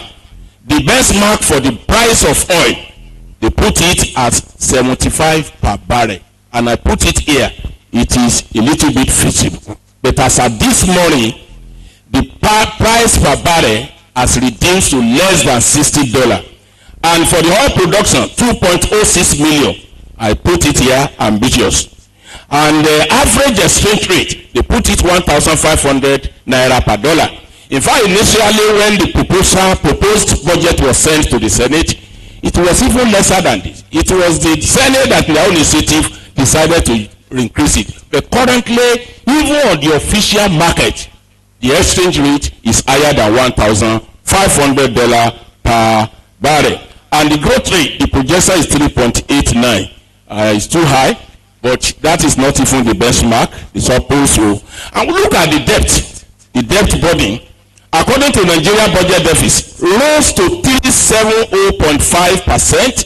the benchmark for the price of oil, they put it at 75 per barrel. And I put it here, it is a little bit feasible. But as at this morning, the price per barrel has reduced to less than $60. And for the oil production, 2.06 million. I put it here, ambitious. And the average exchange rate, they put it 1,500 naira per dollar. In fact, initially when the proposed budget was sent to the Senate, it was even lesser than this. It was the Senate that their own initiative decided to increase it. But currently, even on the official market, the exchange rate is higher than $1,500 per barrel. And the growth rate, the projection is 3.89. It's too high, but that is not even the benchmark. It's supposed to. And we look at the debt burden. According to Nigeria budget deficit, rose to 370.5%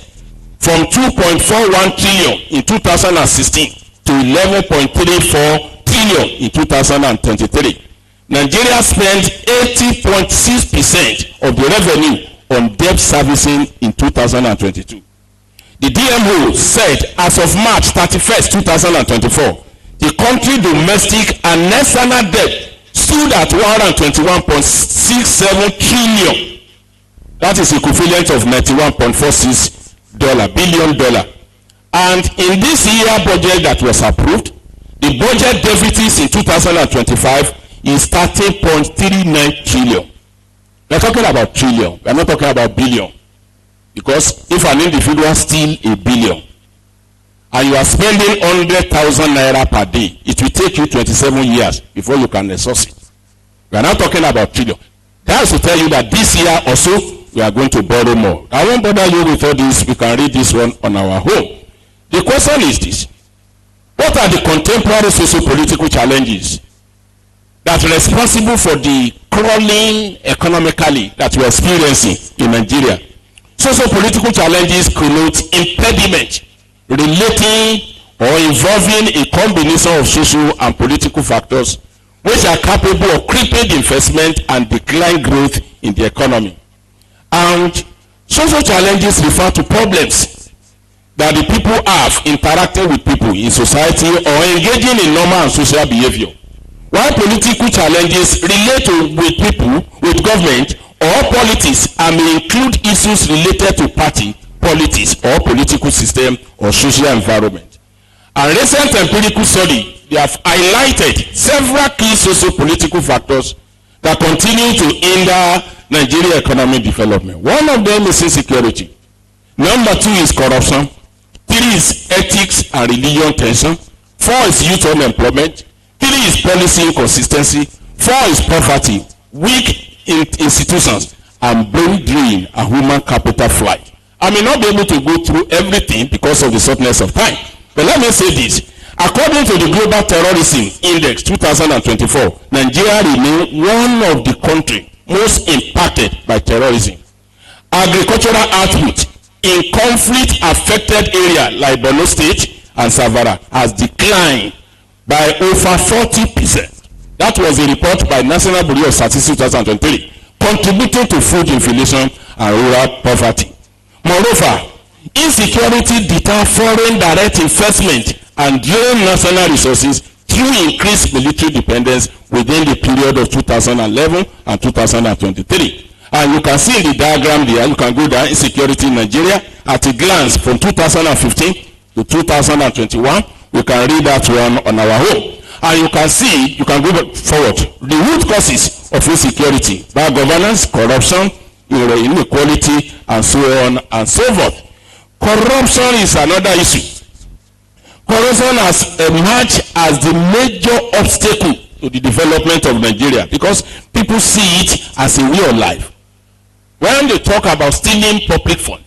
from 2.41 trillion in 2016 to 11.34 trillion in 2023. Nigeria spent 80.6% of the revenue on debt servicing in 2022. The DMO said as of March 31st, 2024, the country domestic and national debt stood at 121.67 trillion. That is equivalent of $91.46 billion. And in this year budget that was approved, the budget deficit in 2025 is 13.39 trillion. We are talking about trillion. We are not talking about billion. Because if an individual steals $1 billion and you are spending 100,000 naira per day, it will take you 27 years before you can resource it. We are not talking about trillion. That is to tell you that this year also we are going to borrow more. I won't bother you with all this. We can read this one on our home. The question is this: what are the contemporary socio-political challenges that are responsible for the crawling economically that we are experiencing in Nigeria? Socio-political challenges connote impediment relating or involving a combination of social and political factors which are capable of crippling investment and decline growth in the economy. And social challenges refer to problems that the people have interacting with people in society or engaging in normal and social behavior. While political challenges relate with people, with government, or politics and may include issues related to party, politics, or political system or social environment. A recent empirical study, they have highlighted several key socio-political factors that continue to hinder Nigeria economic development. One of them is insecurity. Number 2 is corruption. 3 is ethics and religion tension. 4 is youth unemployment. 3 is policy inconsistency. 4 is poverty, weak institutions, and brain drain and human capital flight. I may not be able to go through everything because of the shortness of time, but let me say this. According to the Global Terrorism Index 2024, Nigeria remains one of the countries most impacted by terrorism. Agricultural output in conflict-affected areas like Borno State and Savara has declined by over 40%. That was a report by National Bureau of Statistics 2023, contributing to food inflation and rural poverty. Moreover, insecurity deters foreign direct investment and drain national resources, through increased military dependence within the period of 2011 and 2023. And you can see in the diagram there, you can go down, insecurity in Nigeria at a glance from 2015 to 2021. We can read that one on our own. And you can see, you can go forward, the root causes of insecurity: bad governance, corruption, inequality, and so on and so forth. Corruption is another issue. Corruption has emerged as the major obstacle to the development of Nigeria because people see it as a way of life. When they talk about stealing public fund,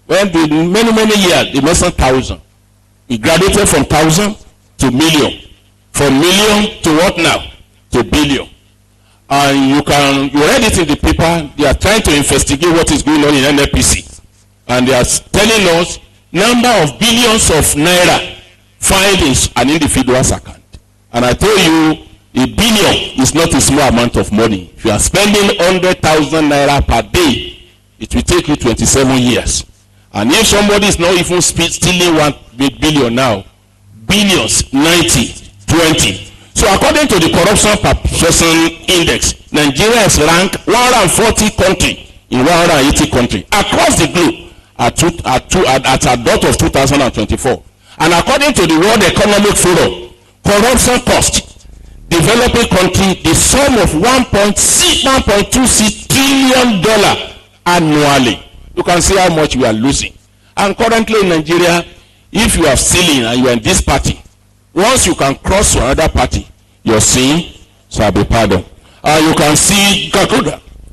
when the many years they mention 1,000, we graduated from 1,000 to million, from million to what now? To billion. And you read it in the paper. They are trying to investigate what is going on in NNPC, and they are telling us number of billions of naira filed in an individual's account. And I tell you, a billion is not a small amount of money. If you are spending 100,000 naira per day, it will take you 27 years. And if somebody is not even stealing 1 billion now, billions, 90, 20. So according to the Corruption Perception Index, Nigeria is ranked 140 country in 180 countries across the globe at a dot of 2024. And according to the World Economic Forum, corruption cost developing country the sum of $1.26 trillion annually. You can see how much we are losing. And currently in Nigeria, if you are stealing and you are in this party, once you can cross to another party, your sin shall be pardoned. You can see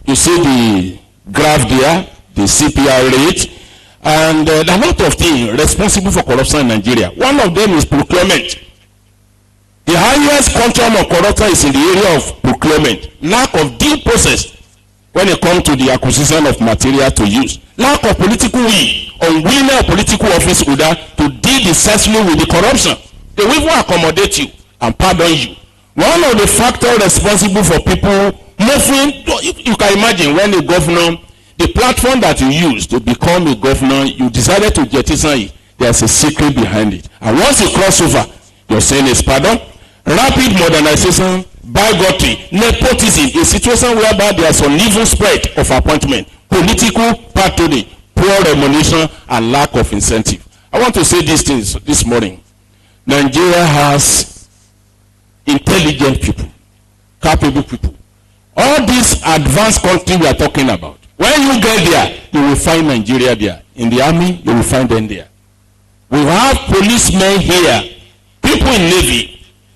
you see the graph there, the CPI rate, and a lot of things responsible for corruption in Nigeria. One of them is procurement. The highest quantum of corruption is in the area of procurement. Lack of due process when it comes to the acquisition of material to use. Lack of political will, unwillingness of political office holder to deal decisively with the corruption. They will even accommodate you and pardon you. One of the factors responsible for people moving, you can imagine when a governor, the platform that you use to become a governor, you decided to jettison it. There's a secret behind it. And once you cross over, your sin is pardon. Rapid modernization, bigotry, nepotism, a situation whereby there's uneven spread of appointment, political patronage, poor remuneration, and lack of incentive. I want to say these things this morning. Nigeria has intelligent people, capable people. All these advanced countries we are talking about, when you get there, you will find Nigeria there. In the army, you will find them there. We have policemen here, people in Navy,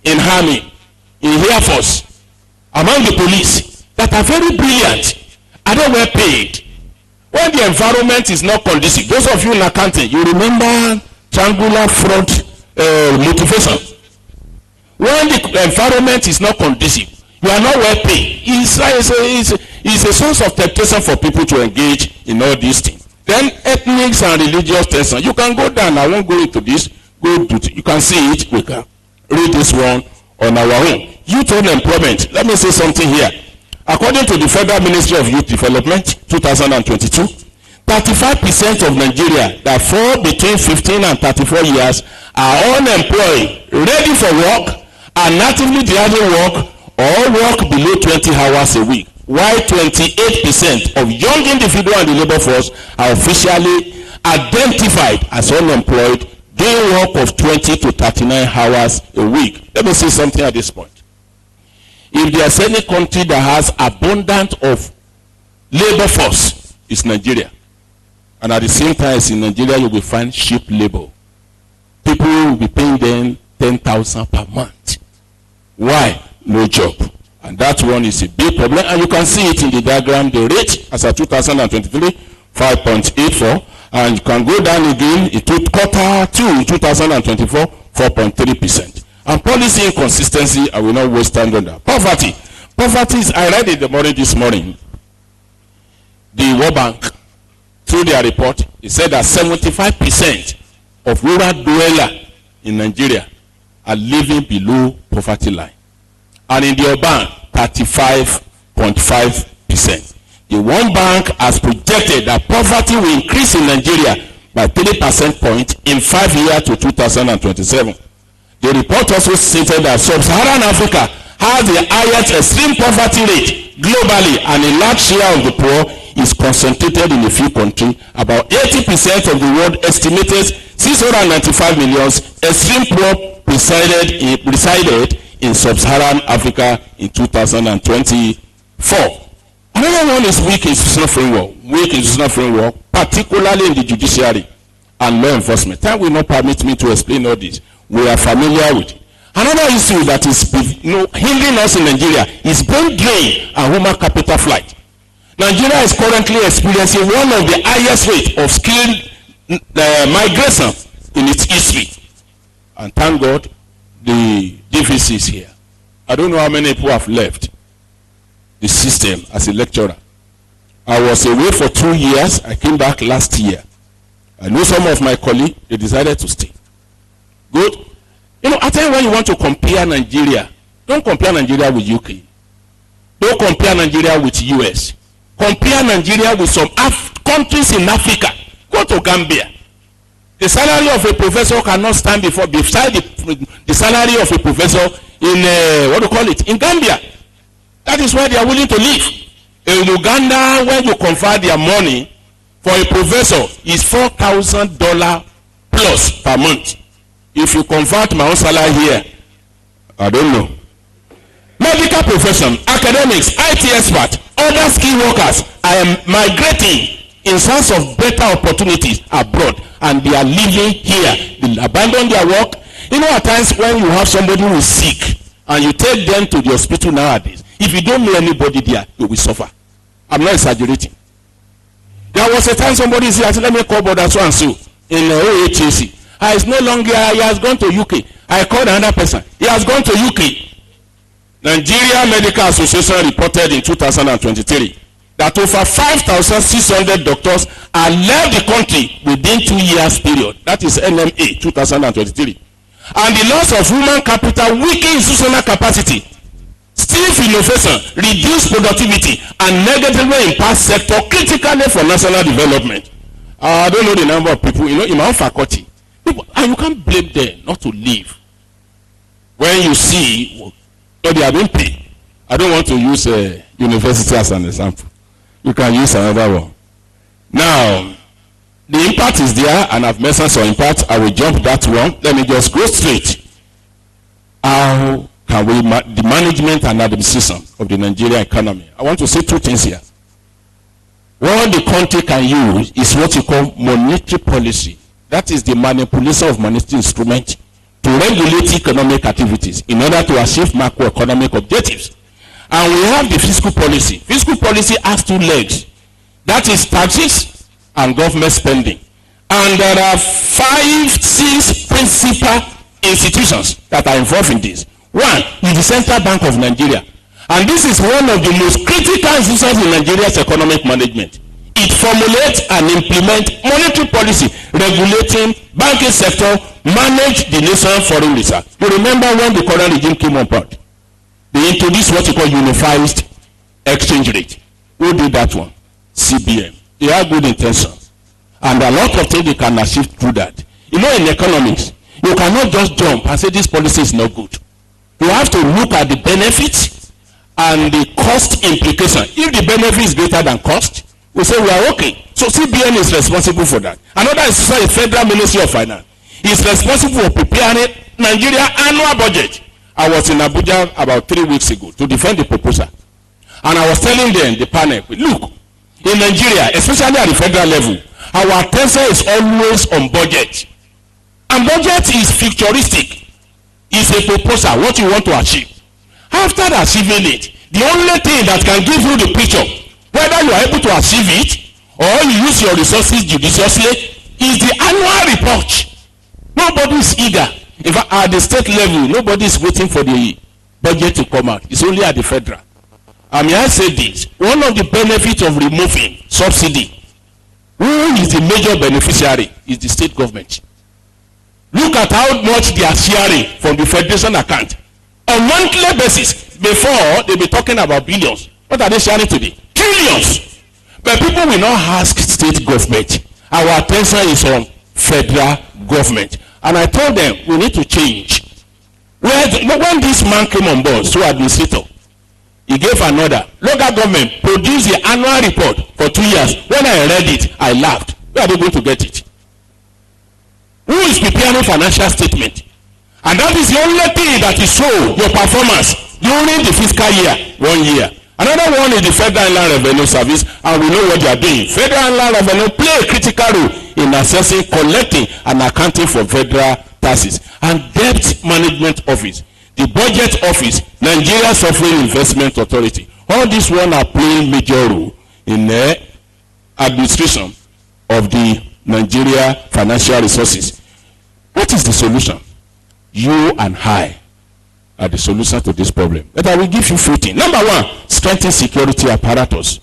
in army, in Air Force, among the police, that are very brilliant, and they were paid. When the environment is not conducive, those of you in accounting, you remember triangular fraud motivation. When the environment is not conducive, you are not well paid. It's a source of temptation for people to engage in all these things. Then ethnic and religious tension. You can go down. I won't go into this. You can see it. We can read this one on our own. Youth unemployment. Let me say something here. According to the Federal Ministry of Youth Development, 2022, 35% of Nigeria that fall between 15 and 34 years are unemployed, ready for work, and actively deriving work or work below 20 hours a week, while 28% of young individuals in the labor force are officially identified as unemployed, doing work of 20 to 39 hours a week. Let me say something at this point. If there's any country that has abundance of labor force, it's Nigeria. And at the same time as in Nigeria, you will find cheap labor. People will be paying them 10,000 per month. Why? No job. And that one is a big problem. And you can see it in the diagram. The rate as of 2023, 5.84. And you can go down again into quarter 2, 2024, 4.3%. And policy inconsistency, I will not waste time on that. Poverty. Poverty is, I read in the morning this morning, the World Bank, through their report, it said that 75% of rural dwellers in Nigeria are living below poverty line. And in the urban, 35.5%. The World Bank has projected that poverty will increase in Nigeria by 3% point in 5 years to 2027. The report also stated that sub-Saharan Africa has the highest extreme poverty rate globally, and a large share of the poor is concentrated in a few countries. About 80% of the world estimated 695 million extreme poor resided in sub-Saharan Africa in 2024. Another one is weak institutional framework. Weak institutional framework, particularly in the judiciary and law enforcement. Time will not permit me to explain all this. We are familiar with it. Another issue that is hindering us in Nigeria is brain drain and human capital flight. Nigeria is currently experiencing one of the highest rates of skilled migration in its history. And thank God the DVC is here. I don't know how many people have left the system as a lecturer. I was away for 2 years. I came back last year. I know some of my colleagues, they decided to stay. Good. You know, I tell you, when you want to compare Nigeria, don't compare Nigeria with UK. Don't compare Nigeria with US. Compare Nigeria with some countries in Africa. Go to Gambia. The salary of a professor cannot stand beside the salary of a professor in in Gambia. That is why they are willing to live. In Uganda, when you convert their money for a professor, is $4,000 plus per month. If you convert my own salary here, I don't know. Medical profession, academics, IT experts, other skilled workers are migrating in search of better opportunities abroad, and they are living here. They abandon their work. You know, at times when you have somebody who is sick and you take them to the hospital nowadays, if you don't know anybody there, you will suffer. I'm not exaggerating. There was a time somebody said, let me call brother so and so in OHAC. He is no longer, he has gone to UK. I called another person. He has gone to UK. Nigeria Medical Association reported in 2023 that over 5,600 doctors are left the country within 2 years period. That is NMA 2023. And the loss of human capital weaken institutional capacity, stiff innovation, reduce productivity, and negatively impact sector critically for national development. I don't know the number of people, you know, in my own faculty. And you can't blame them not to leave. When you see, they are being paid. I don't want to use a university as an example. You can use another one. Now, the impact is there, and I've mentioned some impact. I will jump that one. Let me just go straight. How can we, the management and administration of the Nigerian economy? I want to say two things here. What the country can use is what you call monetary policy. That is the manipulation of monetary instruments to regulate economic activities in order to achieve macroeconomic objectives. And we have the fiscal policy. Fiscal policy has two legs. That is taxes and government spending. And there are 5-6 principal institutions that are involved in this. One is the Central Bank of Nigeria. And this is one of the most critical institutions in Nigeria's economic management. It formulates and implements monetary policy, regulating banking sector, manage the national foreign reserve. You remember when the current regime came on board? They introduced what you call unified exchange rate. Who did that one? CBN. They have good intentions. And a lot of things they can achieve through that. You know, in economics, you cannot just jump and say this policy is not good. You have to look at the benefits and the cost implication. If the benefit is greater than cost, we say we are okay. So CBN is responsible for that. Another is the Federal Ministry of Finance. Is responsible for preparing Nigeria annual budget. I was in Abuja about 3 weeks ago to defend the proposal. And I was telling them, the panel, look, in Nigeria, especially at the federal level, our attention is always on budget. And budget is futuristic. It's a proposal, what you want to achieve. After achieving it, the only thing that can give you the picture, whether you are able to achieve it or you use your resources judiciously, is the annual report. Nobody is eager. In fact, at the state level, nobody is waiting for the budget to come out. It's only at the federal. May I say this? One of the benefits of removing subsidy, who is the major beneficiary, is the state government. Look at how much they are sharing from the federation account. On a monthly basis, before they be talking about billions. What are they sharing today? Trillions. But people will not ask state government. Our attention is on federal government. And I told them we need to change. When this man came on board, so administrator, he gave an order. Local government produced the annual report for 2 years. When I read it, I laughed. Where are they going to get it? Who is preparing financial statement? And that is the only thing that is show your performance during the fiscal year, 1 year. Another one is the Federal Inland Revenue Service, and we know what they are doing. Federal Inland Revenue play a critical role in assessing, collecting, and accounting for federal taxes. And Debt Management Office, the Budget Office, Nigeria Sovereign Investment Authority. All these one are playing major role in the administration of the Nigeria financial resources. What is the solution? You and I are the solution to this problem. But I will give you 15. Number one, strengthen security apparatus.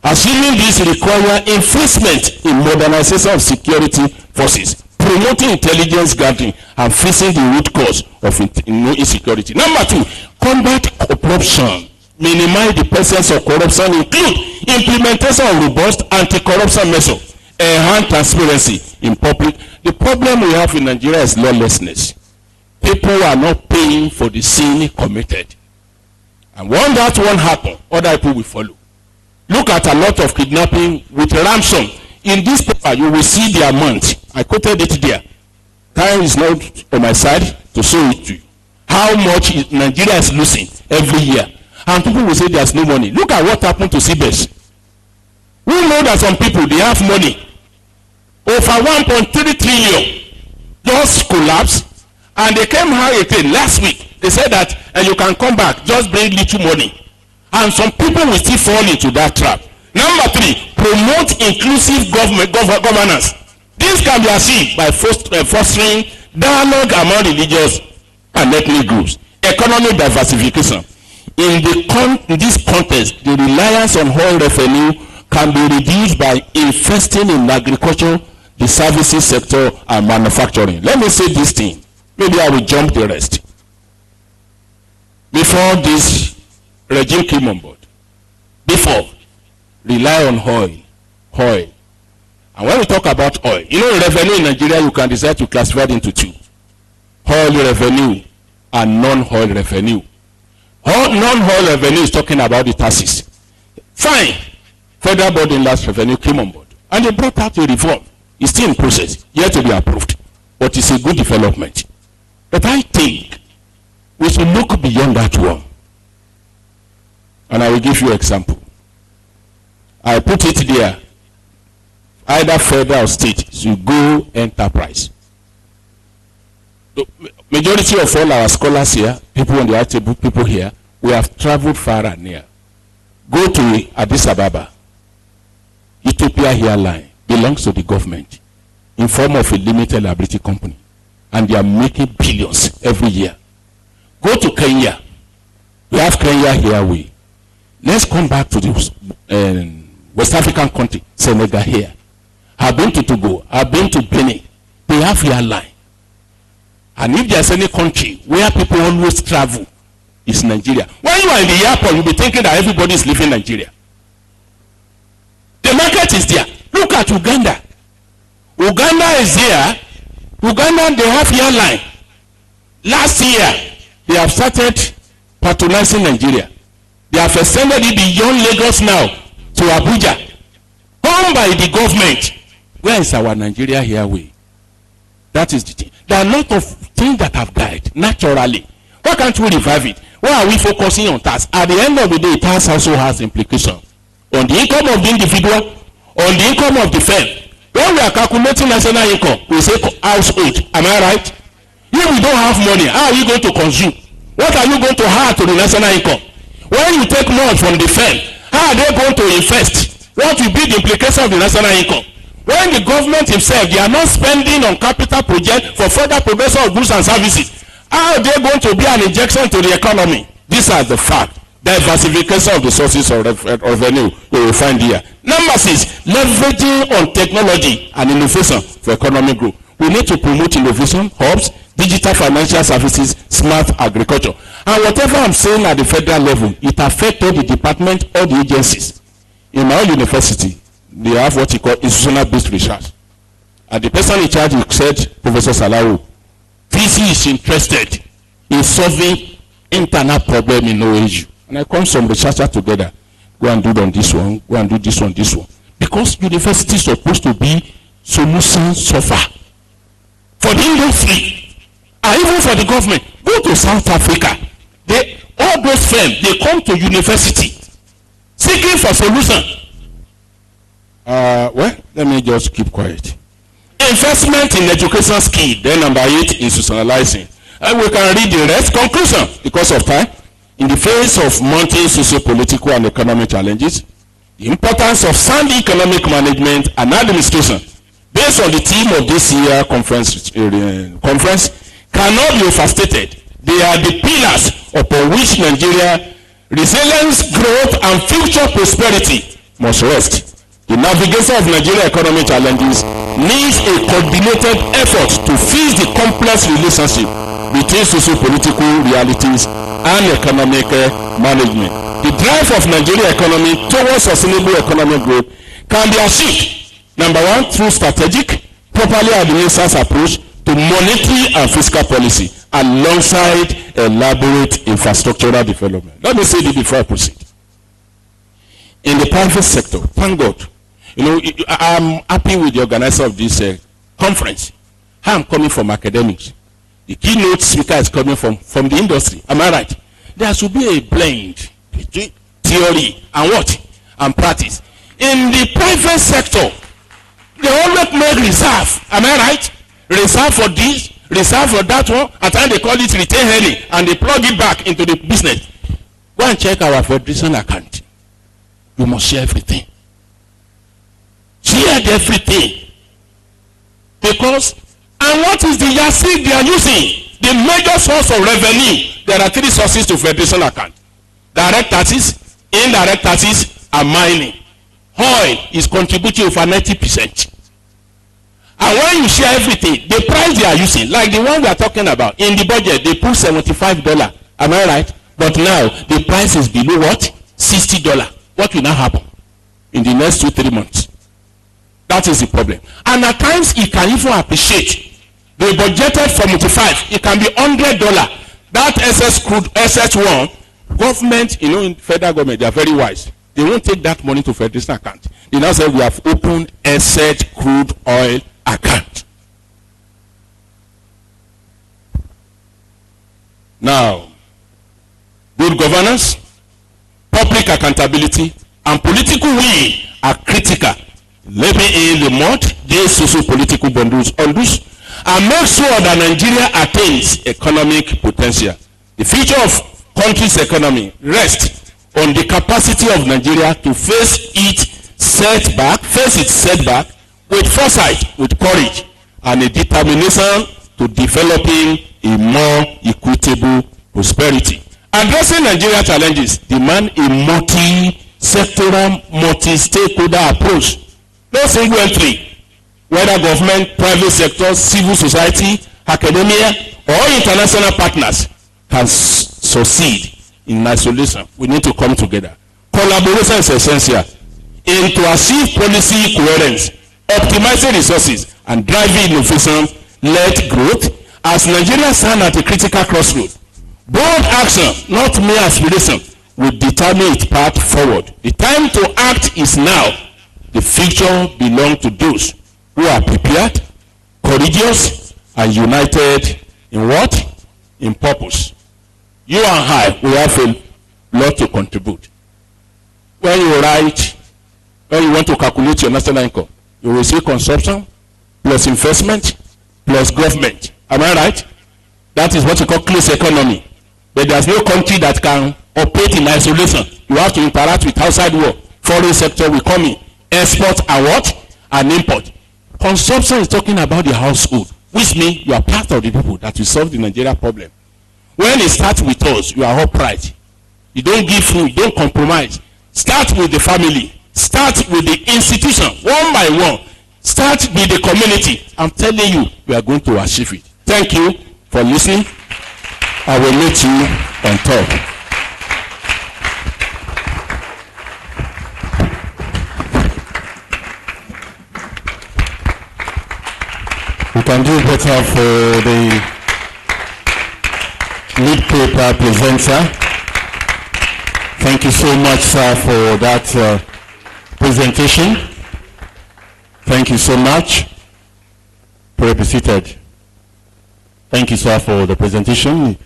Assuming this require investment in modernization of security forces, promoting intelligence gathering, and facing the root cause of insecurity. Number two, combat corruption. Minimize the presence of corruption, include implementation of robust anti-corruption measures, enhance transparency in public. The problem we have in Nigeria is lawlessness. People are not paying for the sin committed. And when that won't happen, other people will follow. Look at a lot of kidnapping with ransom. In this paper, you will see the amount. I quoted it there. Time is not on my side to show it to you. How much Nigeria is losing every year. And people will say there's no money. Look at what happened to CBS. We know that some people, they have money. Over 1.3 trillion just collapsed. And they came out again last week. They said that you can come back, just bring little money. And some people will still fall into that trap. Number three, promote inclusive governance. This can be achieved by fostering dialogue among religious and ethnic groups. Economic diversification. In this context, the reliance on oil revenue can be reduced by investing in agriculture, the services sector, and manufacturing. Let me say this thing. Maybe I will jump the rest. Before this regime came on board, before, rely on oil. And when we talk about oil, you know, revenue in Nigeria, you can decide to classify it into two. Oil revenue and non-oil revenue. Non-oil revenue is talking about the taxes. Fine. Federal body last revenue came on board. And they brought out a reform. It's still in process, yet to be approved. But it's a good development. But I think we should look beyond that one. And I will give you an example. I put it there. Either federal or state should go enterprise. The majority of all our scholars here, people on the table, people here, we have traveled far and near. Go to Addis Ababa. Ethiopia Airline belongs to the government in form of a limited liability company. And they are making billions every year. Go to Kenya. We have Kenya here. Let's come back to the West African country, Senegal here. I've been to Togo. I've been to Benin. They have airline. And if there's any country where people always travel, it's Nigeria. When you are in the airport, you'll be thinking that everybody is leaving Nigeria. The market is there. Look at Uganda. Uganda is there. Uganda, they have airline. Last year, they have started patronizing Nigeria. They have extended it beyond Lagos now to Abuja. Owned by the government. Where is our Nigeria Airway? That is the thing. There are a lot of things that have died naturally. Why can't we revive it? Why are we focusing on tax? At the end of the day, tax also has implications on the income of the individual, on the income of the firm. When we are calculating national income, we say household. Am I right? If we don't have money, how are you going to consume? What are you going to add to the national income? When you take money from the firm, how are they going to invest? What will be the implication of the national income? When the government itself, they are not spending on capital projects for further progression of goods and services, how are they going to be an injection to the economy? These are the facts. Diversification of the sources of revenue you will find here. Number 6, leveraging on technology and innovation for economic growth. We need to promote innovation, hubs, digital financial services, smart agriculture. And whatever I'm saying at the federal level, it affects all the department, all the agencies. In my university, they have what you call institutional-based research. And the person in charge said, Professor Salawu, VC is interested in solving internal problem in OAU. And I come some researchers together, go and do on this one, go and do this one, this one. Because university is supposed to be solution solver for the industry and even for the government. Go to South Africa. All those firms, they come to university seeking for solution. Well, let me just keep quiet. Investment in education scheme. Then number 8, institutionalizing. And we can read the rest. Conclusion, because of time. In the face of mounting socio-political and economic challenges, the importance of sound economic management and administration, based on the theme of this year conference cannot be overstated. They are the pillars upon which Nigeria resilience, growth, and future prosperity must rest. The navigation of Nigeria economic challenges needs a coordinated effort to fix the complex relationship between socio-political realities and economic management. The drive of Nigeria economy towards sustainable economic growth can be achieved, number 1, through strategic, properly administered approach to monetary and fiscal policy alongside elaborate infrastructural development. Let me say this before I proceed. In the private sector, thank God, I'm happy with the organizer of this conference. I'm coming from academics. The keynote speaker is coming from the industry. Am I right? There should be a blend between theory and what? And practice. In the private sector, they always make reserve. Am I right? Reserve for this, reserve for that one. At times they call it retain earning and they plug it back into the business. Go and check our federation account. You must share everything. Share everything. Because, and what is the yardstick they are using? The major source of revenue. There are 3 sources to federation account. Direct taxes, indirect taxes, and mining. Oil is contributing over 90%. And when you share everything, the price they are using, like the one we are talking about, in the budget, they put $75. Am I right? But now, the price is below what? $60. What will now happen in the next 2-3 months? That is the problem. And at times, it can even appreciate. They budgeted for $75. It can be $100. That SS1, government, in federal government, they are very wise. They won't take that money to federation account. They now say, we have opened asset crude oil account. Now, good governance, public accountability, and political will are critical. Let me in the mud, these socio-political bundles on this, and make sure that Nigeria attains economic potential. The future of country's economy rests on the capacity of Nigeria to face its setback with foresight, with courage, and a determination to developing a more equitable prosperity. Addressing Nigeria challenges demand a multi-sectoral, multi-stakeholder approach. No single entry, whether government, private sector, civil society, academia, or international partners, can succeed in isolation. We need to come together. Collaboration is essential in to achieve policy coherence, optimizing resources, and driving innovation-led growth. As Nigeria stands at a critical crossroads, bold action, not mere aspiration, will determine its path forward. The time to act is now. The future belongs to those who are prepared, courageous, and united in what? In purpose. You and I, we have a lot to contribute. When you want to calculate your national income, you will see consumption, plus investment, plus government. Am I right? That is what you call close economy. But there's no country that can operate in isolation. You have to interact with outside world. Foreign sector will come in. Export and what? And import. Consumption is talking about the household, which means you are part of the people that will solve the Nigeria problem. When it starts with us, you are upright. You don't give food, you don't compromise. Start with the family. Start with the institution, one by one. Start with the community. I'm telling you, we are going to achieve it. Thank you for listening. I will meet you on top. We can do better for the lead paper presenter. Thank you so much, sir, for that presentation. Thank you so much. Please be seated. Thank you, sir, for the presentation.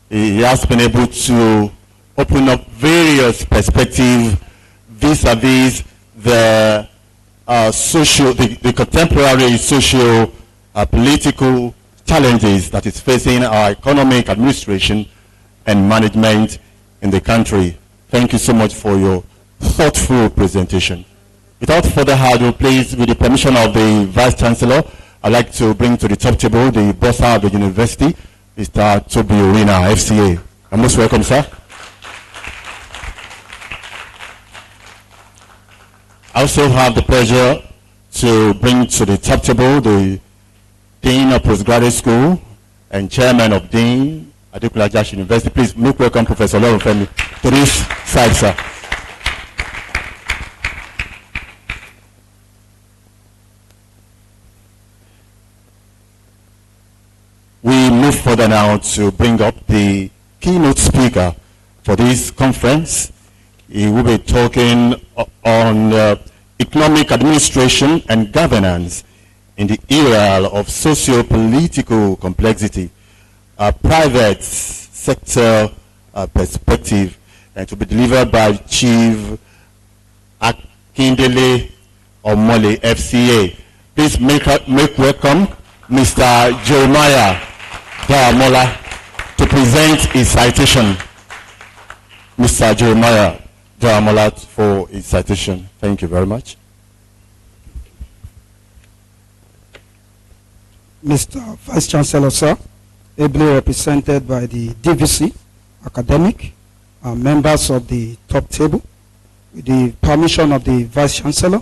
He has been able to open up various perspectives vis-a-vis the contemporary socio-political challenges that is facing our economic administration and management in the country. Thank you so much for your thoughtful presentation. Without further ado, please, with the permission of the Vice Chancellor, I'd like to bring to the top table the bursar of the university, Mr. Toby Orina, FCA. You're most welcome, sir. I also have the pleasure to bring to the top table the Dean of Postgraduate School and Chairman of Dean Adekunle Ajayi University. Please make welcome Professor Olorunfemi to this side, sir. We move further now to bring up the keynote speaker for this conference. He will be talking on economic administration and governance in the era of socio-political complexity, a private sector perspective, and to be delivered by Chief Akindele Omole, FCA. Please make welcome Mr. Jeremiah Damola to present his citation. Mr. Jeremiah Damola for his citation. Thank you very much. Mr. Vice Chancellor, sir, ably represented by the DVC, academic, and members of the top table, with the permission of the Vice Chancellor,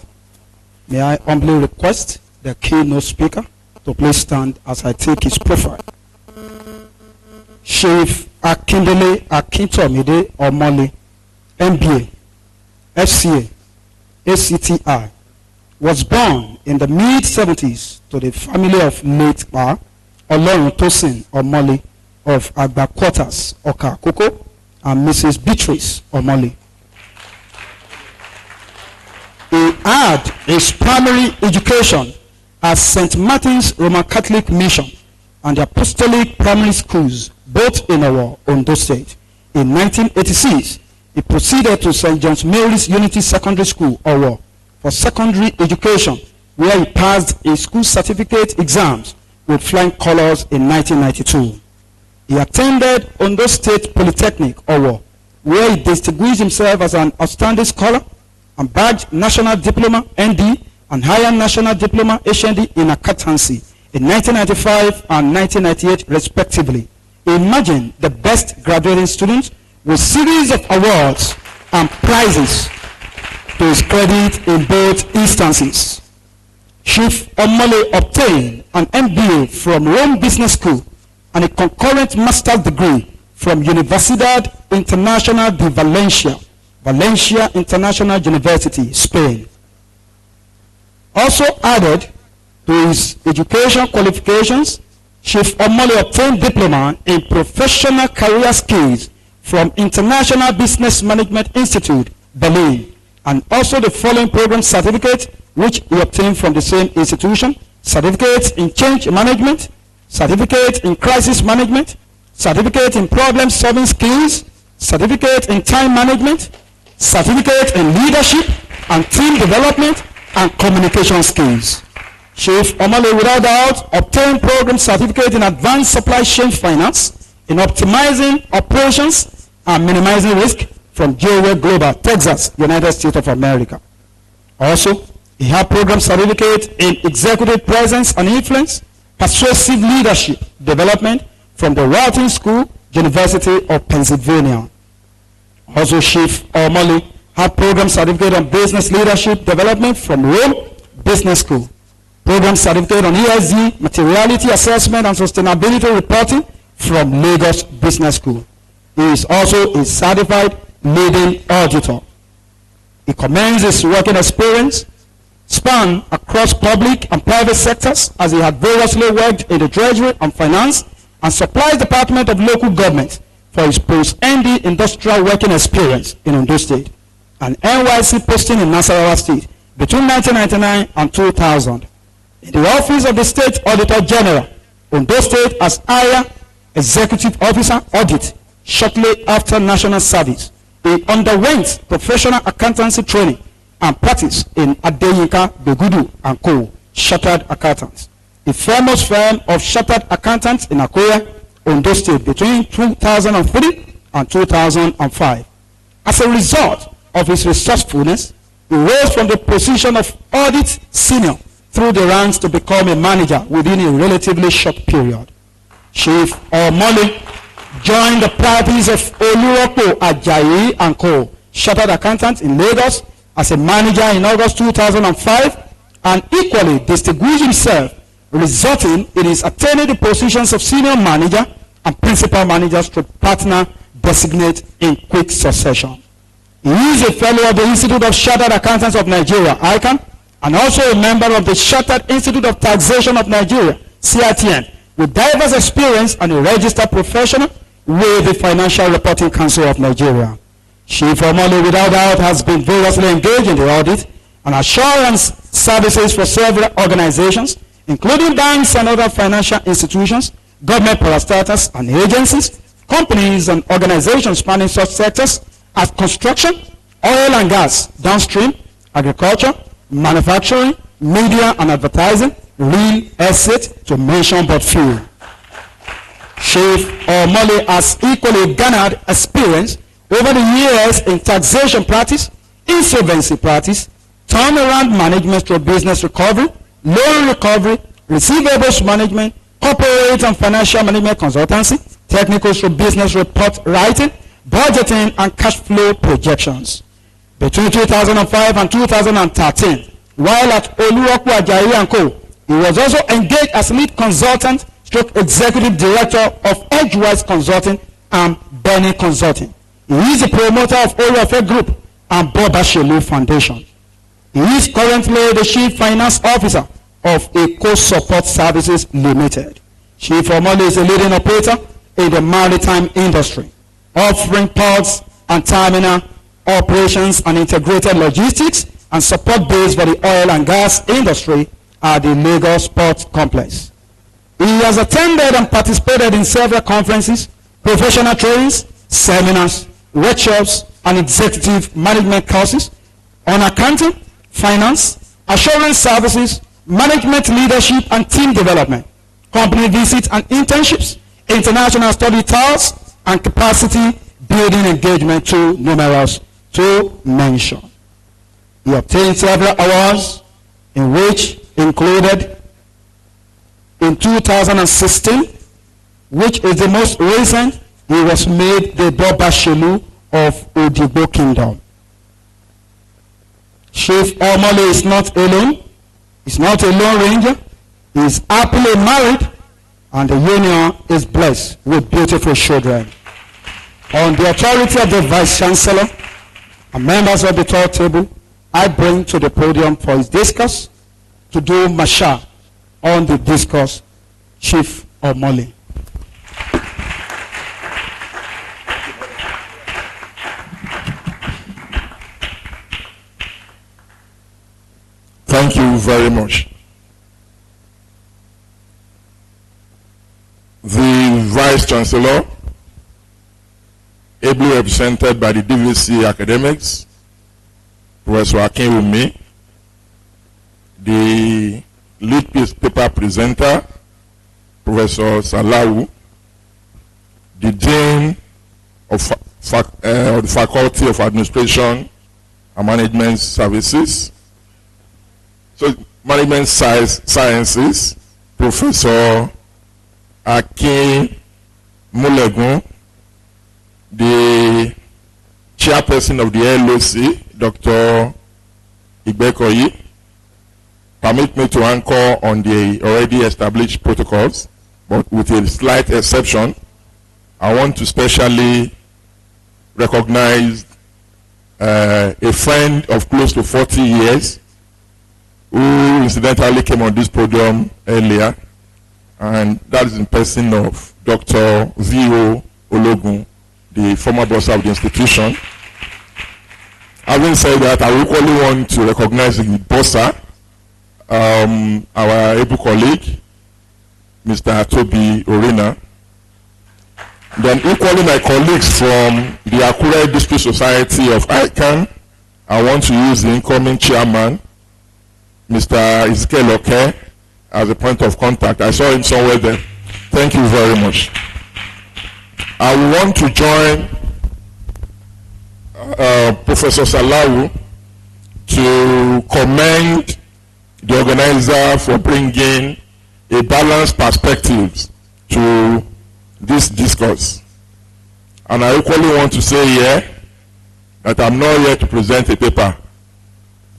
may I humbly request the keynote speaker to please stand as I take his profile. Chief Akindele Akintomide Omole, MBA, FCA, ACTI, was born in the mid-70s to the family of late Pa Olorun Tosin Omole of Agba Quarters, Oka Akoko, and Mrs. Beatrice Omole. He had his primary education at St. Martin's Roman Catholic Mission and the Apostolic Primary Schools, both in Owo, Ondo State. In 1986, he proceeded to St. John's Mary's Unity Secondary School, Owo, for secondary education, where he passed his school certificate exams with flying colors in 1992. He attended Ondo State Polytechnic, Owo, where he distinguished himself as an outstanding scholar and bagged National Diploma, ND, and Higher National Diploma, HND, in accountancy in 1995 and 1998, respectively. He emerged the best graduating student with series of awards and prizes to his credit in both instances. Chief Omole obtained an MBA from Rome Business School and a concurrent master's degree from Universidad Internacional de Valencia, Valencia International University, Spain. Also added to his education qualifications, Chief Omole obtained diploma in professional career skills from International Business Management Institute, Berlin, and also the following program certificate which he obtained from the same institution: certificate in change management, certificate in crisis management, certificate in problem solving skills, certificate in time management, certificate in leadership and team development and communication skills. Chief Omole, without doubt, obtained program certificate in advanced supply chain finance, in optimizing operations and minimizing risk from J-Way Global, Texas, United States of America. Also, he had program certificate in executive presence and influence, persuasive leadership development from the Routing School, University of Pennsylvania. Also, Chief Omole had program certificate on business leadership development from Rome Business School, program certificate on ESG, materiality assessment and sustainability reporting from Lagos Business School. He is also a certified leading auditor. He commends his working experience span across public and private sectors, as he had variously worked in the Treasury and Finance and Supplies Department of Local Government for his post-ND industrial working experience in Ondo State and NYC posting in Nasarawa State between 1999 and 2000. In the office of the State Auditor General, Ondo State as higher executive officer audit shortly after national service. He underwent professional accountancy training and practice in Adeyinka, Begudu and Co. Chartered Accountants, a famous firm of chartered accountants in Akoya, Ondo State between 2003 and 2005. As a result of his resourcefulness, he rose from the position of audit senior through the ranks to become a manager within a relatively short period. Chief Omole joined the practice of Oluwapo Ajayi and Co. Chartered Accountants in Lagos as a manager in August 2005 and equally distinguished himself, resulting in his attaining the positions of senior manager and principal manager stroke partner designate in quick succession. He is a fellow of the Institute of Chartered Accountants of Nigeria, ICAN, and also a member of the Chartered Institute of Taxation of Nigeria, CITN, with diverse experience and a registered professional with the Financial Reporting Council of Nigeria. Chief Omole, without doubt, has been vigorously engaged in the audit and assurance services for several organizations, including banks and other financial institutions, government parastatals and agencies, companies and organizations spanning such sectors as construction, oil and gas, downstream, agriculture, manufacturing, media and advertising, real estate, to mention but few. Chief Omole has equally garnered experience over the years in taxation practice, insolvency practice, turnaround management through business recovery, loan recovery, receivables management, corporate and financial management consultancy, technical through business report writing, budgeting and cash flow projections. Between 2005 and 2013, while at Oluwapo Ajayi and Co., he was also engaged as lead consultant stroke executive director of Edgewise Consulting and Benny Consulting. He is the promoter of Oluwafe Group and Boba Shelu Foundation. He is currently the chief finance officer of Eco Support Services Limited. Chief Omole is a leading operator in the maritime industry, offering ports and terminal operations and integrated logistics and support base for the oil and gas industry at the Lagos Port Complex. He has attended and participated in several conferences, professional trainings, seminars, workshops, and executive management courses on accounting, finance, assurance services, management leadership and team development, company visits and internships, international study tours, and capacity building engagement, too numerous to mention. He obtained several awards, in which included in 2016, which is the most recent, he was made the Boba Shelu of Odigbo Kingdom. Chief Omole is not alone. He's not a lone ranger. He is happily married, and the union is blessed with beautiful children. On the authority of the Vice Chancellor and members of the third table, I bring to the podium for his discourse to do Masha on the discourse, Chief Omole. Thank you very much. The Vice Chancellor, ably represented by the DVC academics, Professor Akinwumi, the lead paper presenter, Professor Salau, the Dean of the Faculty of Administration and Management Services, so Management Sciences, Professor Akin Mulegun, the chairperson of the LOC, Dr. Igbekoyi. Permit me to anchor on the already established protocols, but with a slight exception. I want to specially recognize a friend of close to 40 years who incidentally came on this podium earlier, and that is in person of Dr. V.O. Ologun, the former bursar of the institution. Having said that, I equally want to recognize the bursar, our able colleague, Mr. Toby Orina. Then equally my colleagues from the Akure District Society of ICANN. I want to use the incoming chairman, Mr. Ezekiel Oke, as a point of contact. I saw him somewhere there. Thank you very much. I want to join Professor Salawu to commend the organizer for bringing a balanced perspective to this discourse. And I equally want to say here that I'm not here to present a paper.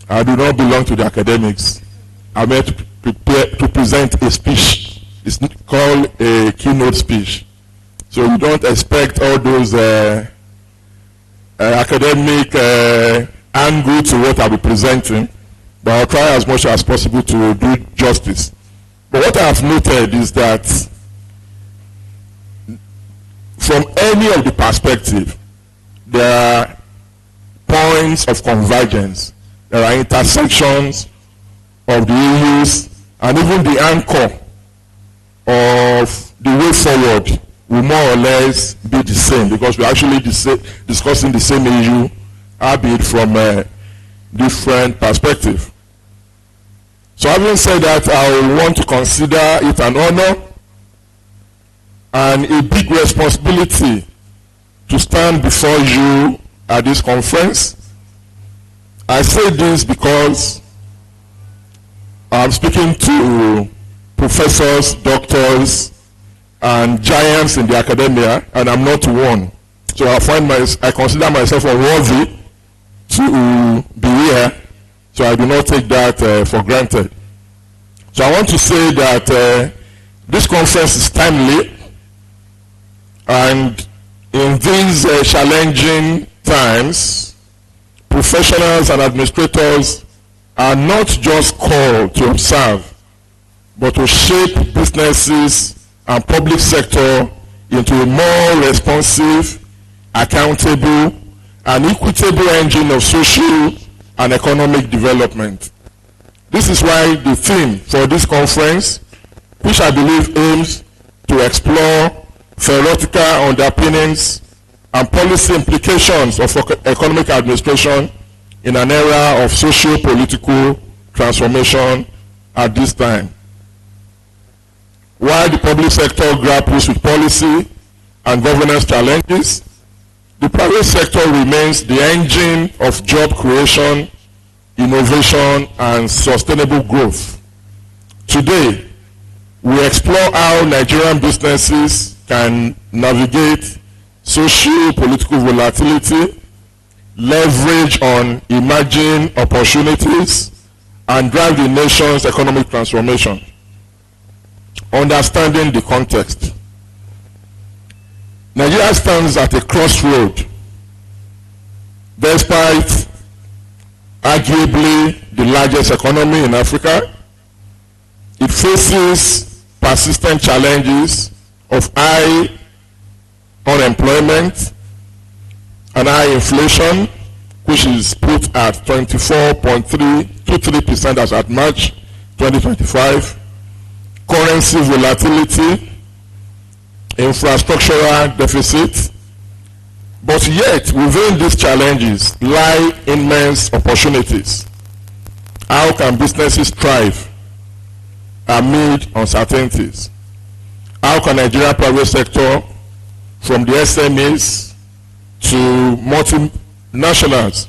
I do not belong to the academics. I'm here to prepare to present a speech. It's called a keynote speech. So you don't expect all those academic angle to what I'll be presenting, but I'll try as much as possible to do justice. But what I have noted is that from any of the perspective, there are points of convergence. There are intersections of the issues, and even the anchor of the way forward will more or less be the same, because we're actually discussing the same issue, albeit from a different perspective. So having said that, I want to consider it an honor and a big responsibility to stand before you at this conference. I say this because I'm speaking to professors, doctors, and giants in the academia, and I'm not one. So I consider myself unworthy to be here, so I do not take that for granted. So I want to say that this conference is timely, and in these challenging times, professionals and administrators are not just called to observe, but to shape businesses and public sector into a more responsive, accountable, and equitable engine of social and economic development. This is why the theme for this conference, which I believe aims to explore theoretical underpinnings and policy implications of economic administration in an era of socio-political transformation at this time. While the public sector grapples with policy and governance challenges, the private sector remains the engine of job creation, innovation, and sustainable growth. Today, we explore how Nigerian businesses can navigate socio-political volatility, leverage on emerging opportunities, and drive the nation's economic transformation. Understanding the context. Nigeria stands at a crossroad. Despite arguably the largest economy in Africa, it faces persistent challenges of high unemployment and high inflation, which is put at 24.323% as at March 2025, currency volatility, infrastructural deficit, but yet within these challenges lie immense opportunities. How can businesses thrive amid uncertainties? How can Nigeria private sector, from the SMEs to multinationals,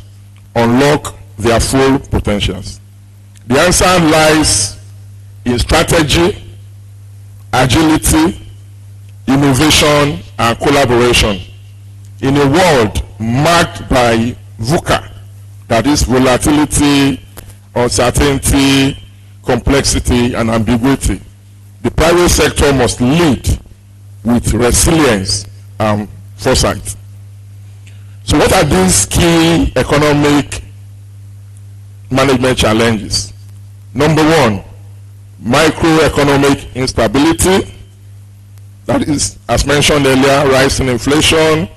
unlock their full potentials? The answer lies in strategy, agility, innovation, and collaboration. In a world marked by VUCA, that is volatility, uncertainty, complexity, and ambiguity, the private sector must lead with resilience and foresight. So what are these key economic management challenges? Number one, microeconomic instability. That is, as mentioned earlier, rising inflation,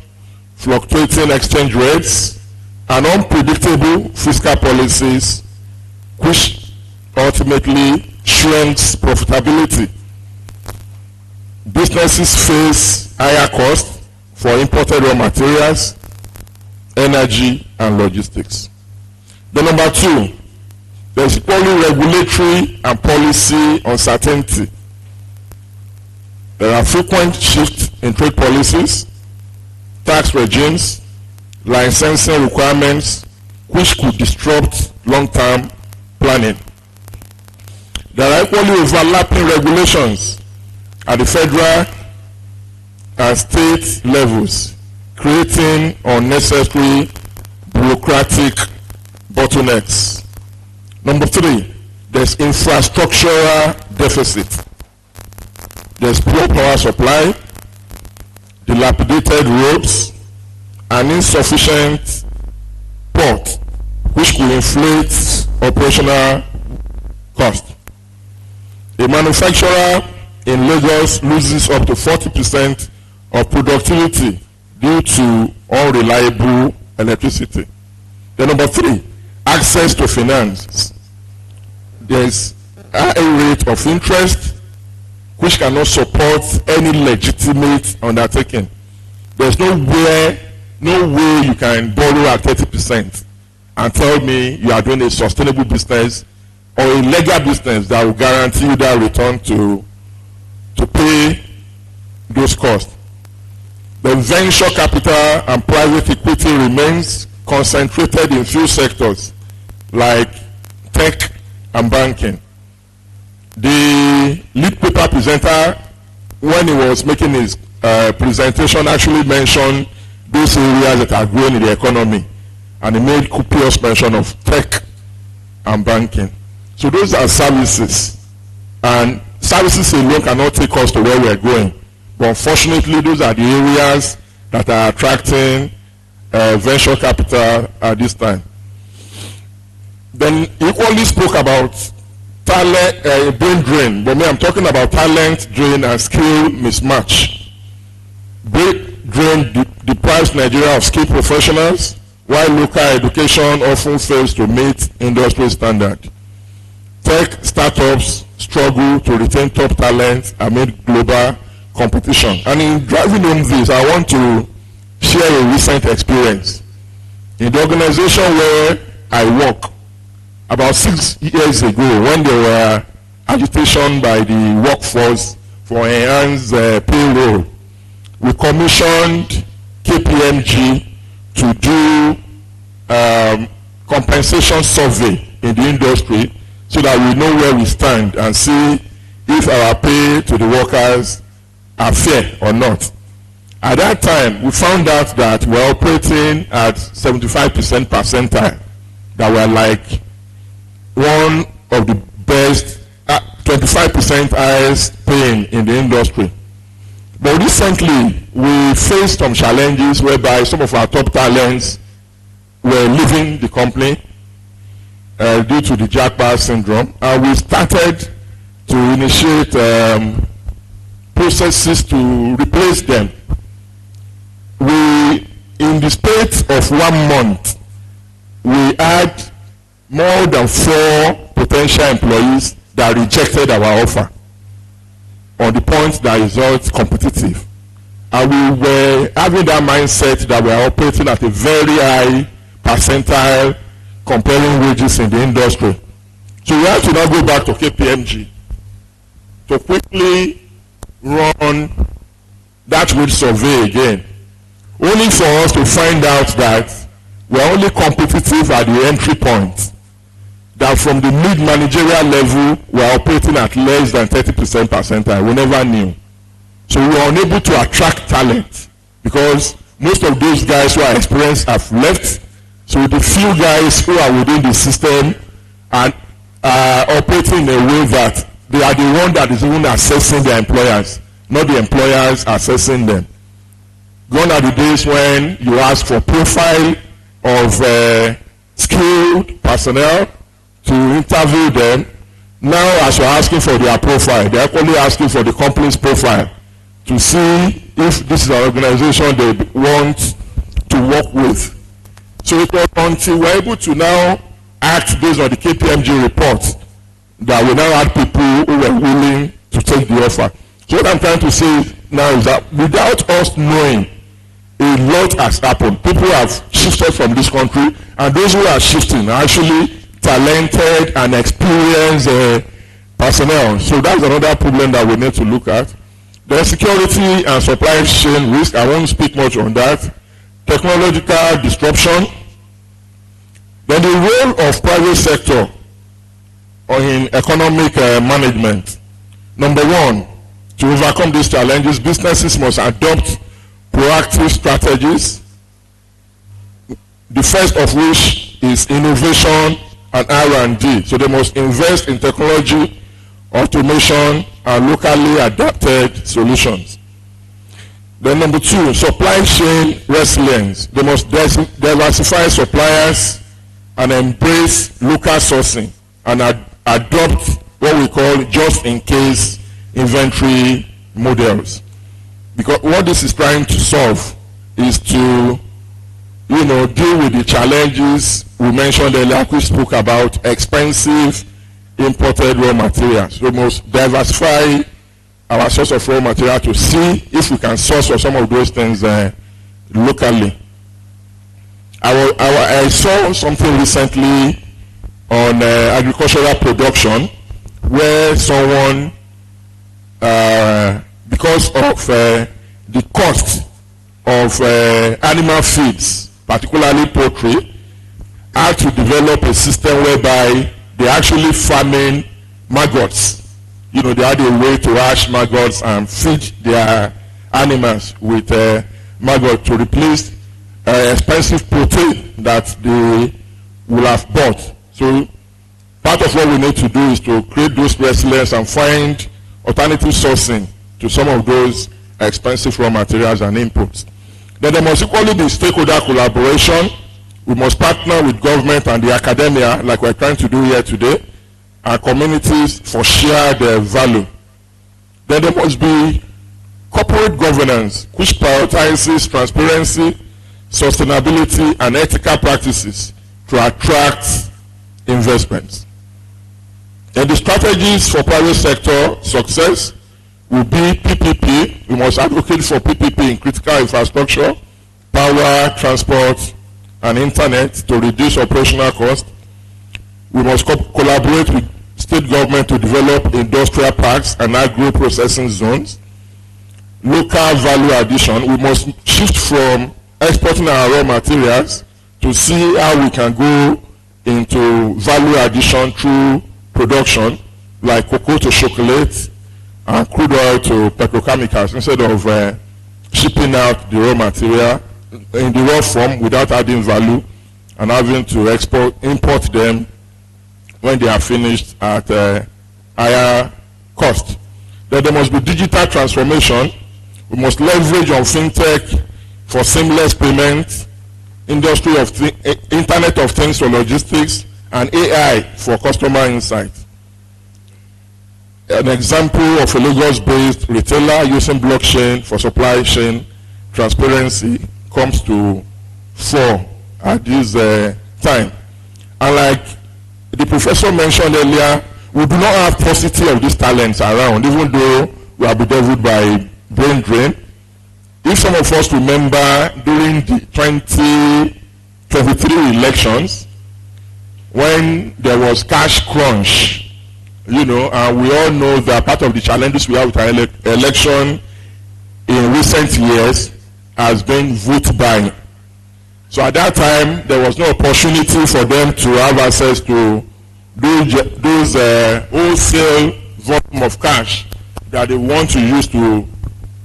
fluctuating exchange rates, and unpredictable fiscal policies, which ultimately shrinks profitability. Businesses face higher costs for imported raw materials, energy, and logistics. Then number two, there's equally regulatory and policy uncertainty. There are frequent shifts in trade policies, tax regimes, licensing requirements, which could disrupt long-term planning. There are equally overlapping regulations at the federal and state levels, creating unnecessary bureaucratic bottlenecks. Number three, there's infrastructural deficit. There's poor power supply, dilapidated roads, and insufficient port, which could inflate operational cost. A manufacturer in Lagos loses up to 40% of productivity due to unreliable electricity. Then number three, access to finance. There's a high rate of interest which cannot support any legitimate undertaking. There's no way you can borrow at 30% and tell me you are doing a sustainable business or a legal business that will guarantee you that return to pay those costs. The venture capital and private equity remains concentrated in few sectors like tech and banking. The lead paper presenter, when he was making his presentation, actually mentioned those areas that are growing in the economy, and he made copious mention of tech and banking. So those are services, and services alone cannot take us to where we are going. But unfortunately, those are the areas that are attracting venture capital at this time. Then he equally spoke about talent, brain drain, but me, I'm talking about talent drain and skill mismatch. Brain drain deprives Nigeria of skilled professionals, while local education often fails to meet industry standard. Tech startups struggle to retain top talent amid global competition. And in driving home this, I want to share a recent experience. In the organization where I work, about 6 years ago, when there were agitation by the workforce for enhanced payroll, we commissioned KPMG to do compensation survey in the industry so that we know where we stand and see if our pay to the workers are fair or not. At that time, we found out that we're operating at 75% percentile, that we're like one of the best, 25% highest paying in the industry. But recently, we faced some challenges whereby some of our top talents were leaving the company due to the jackpot syndrome, and we started to initiate processes to replace them. In the space of 1 month, we had more than 4 potential employees that rejected our offer on the point that is not competitive. And we were having that mindset that we are operating at a very high percentile comparing wages in the industry. So we have to now go back to KPMG to quickly run that wage survey again, only for us to find out that we are only competitive at the entry point, that from the mid-managerial level we are operating at less than 30% percentile. We never knew. So we were unable to attract talent because most of those guys who are experienced have left. So the few guys who are within the system and are operating in a way that they are the one that is even assessing their employers, not the employers assessing them. Gone are the days when you ask for profile of skilled personnel to interview them. Now, as you're asking for their profile, they're only asking for the company's profile to see if this is an organization they want to work with. So it was until we're able to now act based on the KPMG report that we now had people who were willing to take the offer. So what I'm trying to say now is that without us knowing, a lot has happened. People have shifted from this country, and those who are shifting are actually talented and experienced personnel. So that's another problem that we need to look at. The security and supply chain risk, I won't speak much on that. Technological disruption. Then the role of private sector in economic management. Number one, to overcome these challenges, businesses must adopt proactive strategies. The first of which is innovation and R&D. So they must invest in technology, automation, and locally adapted solutions. Then number two, supply chain resilience. They must diversify suppliers and embrace local sourcing and adopt what we call just-in-case inventory models. Because what this is trying to solve is to, deal with the challenges we mentioned earlier, we spoke about expensive imported raw materials. We must diversify our source of raw material to see if we can source for some of those things locally. I saw something recently on agricultural production where someone, because of the cost of animal feeds, particularly poultry, had to develop a system whereby they actually farming maggots. They had a way to hatch maggots and feed their animals with maggots to replace expensive protein that they will have bought. So part of what we need to do is to create those resilience and find alternative sourcing to some of those expensive raw materials and inputs. Then there must equally be stakeholder collaboration. We must partner with government and the academia, like we're trying to do here today, and communities for shared value. Then there must be corporate governance, which prioritizes transparency, sustainability, and ethical practices to attract investments. And the strategies for private sector success will be PPP. We must advocate for PPP in critical infrastructure, power, transport, and internet to reduce operational costs. We must collaborate with state government to develop industrial parks and agro-processing zones. Local value addition. We must shift from exporting our raw materials to see how we can go into value addition through production, like cocoa to chocolate and crude oil to petrochemicals, instead of shipping out the raw material in the raw form without adding value and having to import them when they are finished at higher cost. Then there must be digital transformation. We must leverage on fintech for seamless payments, industry of Internet of Things for logistics, and AI for customer insight. An example of a Lagos-based retailer using blockchain for supply chain transparency comes to fore at this time. And like the professor mentioned earlier, we do not have paucity of these talents around, even though we are bedeviled by brain drain. If some of us remember during the 2023 elections, when there was cash crunch, and we all know that part of the challenges we have with our election in recent years has been vote buying. So at that time, there was no opportunity for them to have access to those wholesale volume of cash that they want to use to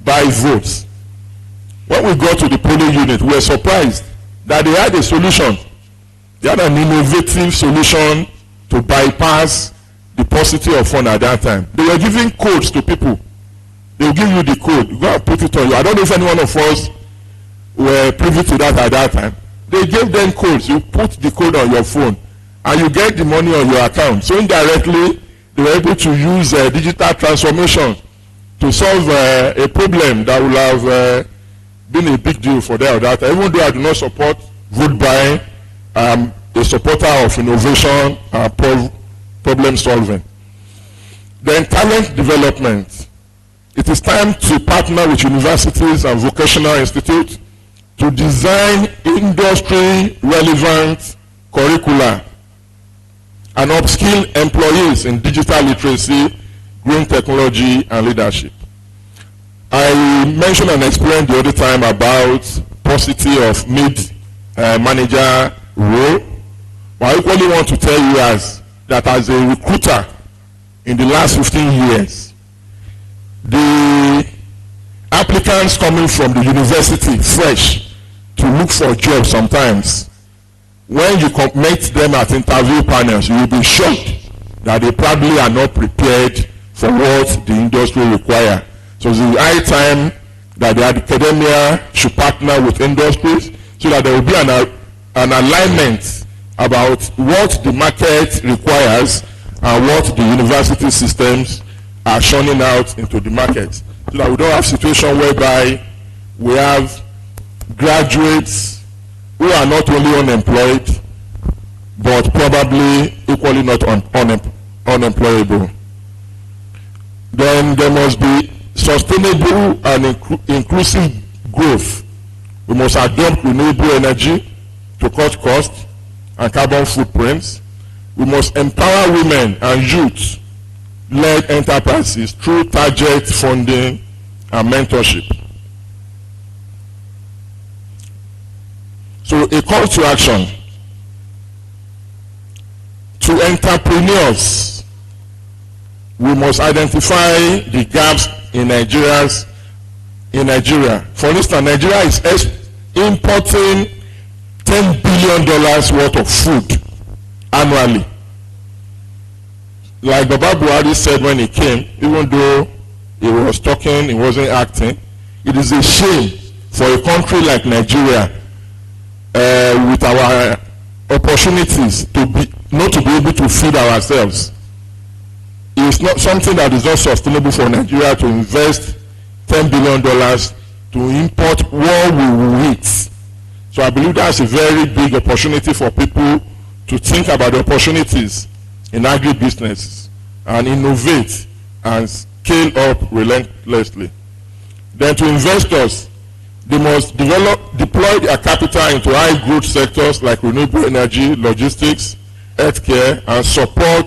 buy votes. When we got to the polling unit, we were surprised that they had a solution. They had an innovative solution to bypass the paucity of funds at that time. They were giving codes to people. They will give you the code. You go and put it on you. I don't know if any one of us were privy to that at that time. They gave them codes. You put the code on your phone and you get the money on your account. So indirectly, they were able to use digital transformation to solve a problem that will have been a big deal for that or that. Even though I do not support vote buying, I'm a supporter of innovation and problem solving. Then talent development. It is time to partner with universities and vocational institutes to design industry-relevant curricula and upskill employees in digital literacy, green technology, and leadership. I mentioned and explained the other time about paucity of mid-manager role. But I equally want to tell you that as a recruiter in the last 15 years, the applicants coming from the university fresh to look for jobs sometimes, when you meet them at interview panels, you will be shocked that they probably are not prepared for what the industry requires. So it's high time that the academia should partner with industries so that there will be an alignment about what the market requires and what the university systems are churning out into the market. So that we don't have a situation whereby we have graduates who are not only unemployed but probably equally not unemployable. Then there must be sustainable and inclusive growth. We must adopt renewable energy to cut costs and carbon footprints. We must empower women and youth-led enterprises through target funding and mentorship. So a call to action to entrepreneurs. We must identify the gaps in Nigeria. For instance, Nigeria is importing $10 billion worth of food annually. Like Baba Buhari said when he came, even though he was talking, he wasn't acting, it is a shame for a country like Nigeria with our opportunities not to be able to feed ourselves. It's not something that is not sustainable for Nigeria to invest $10 billion to import what we will eat. So I believe that's a very big opportunity for people to think about the opportunities in agribusiness and innovate and scale up relentlessly. Then to investors, they must deploy their capital into high growth sectors like renewable energy, logistics, healthcare, and support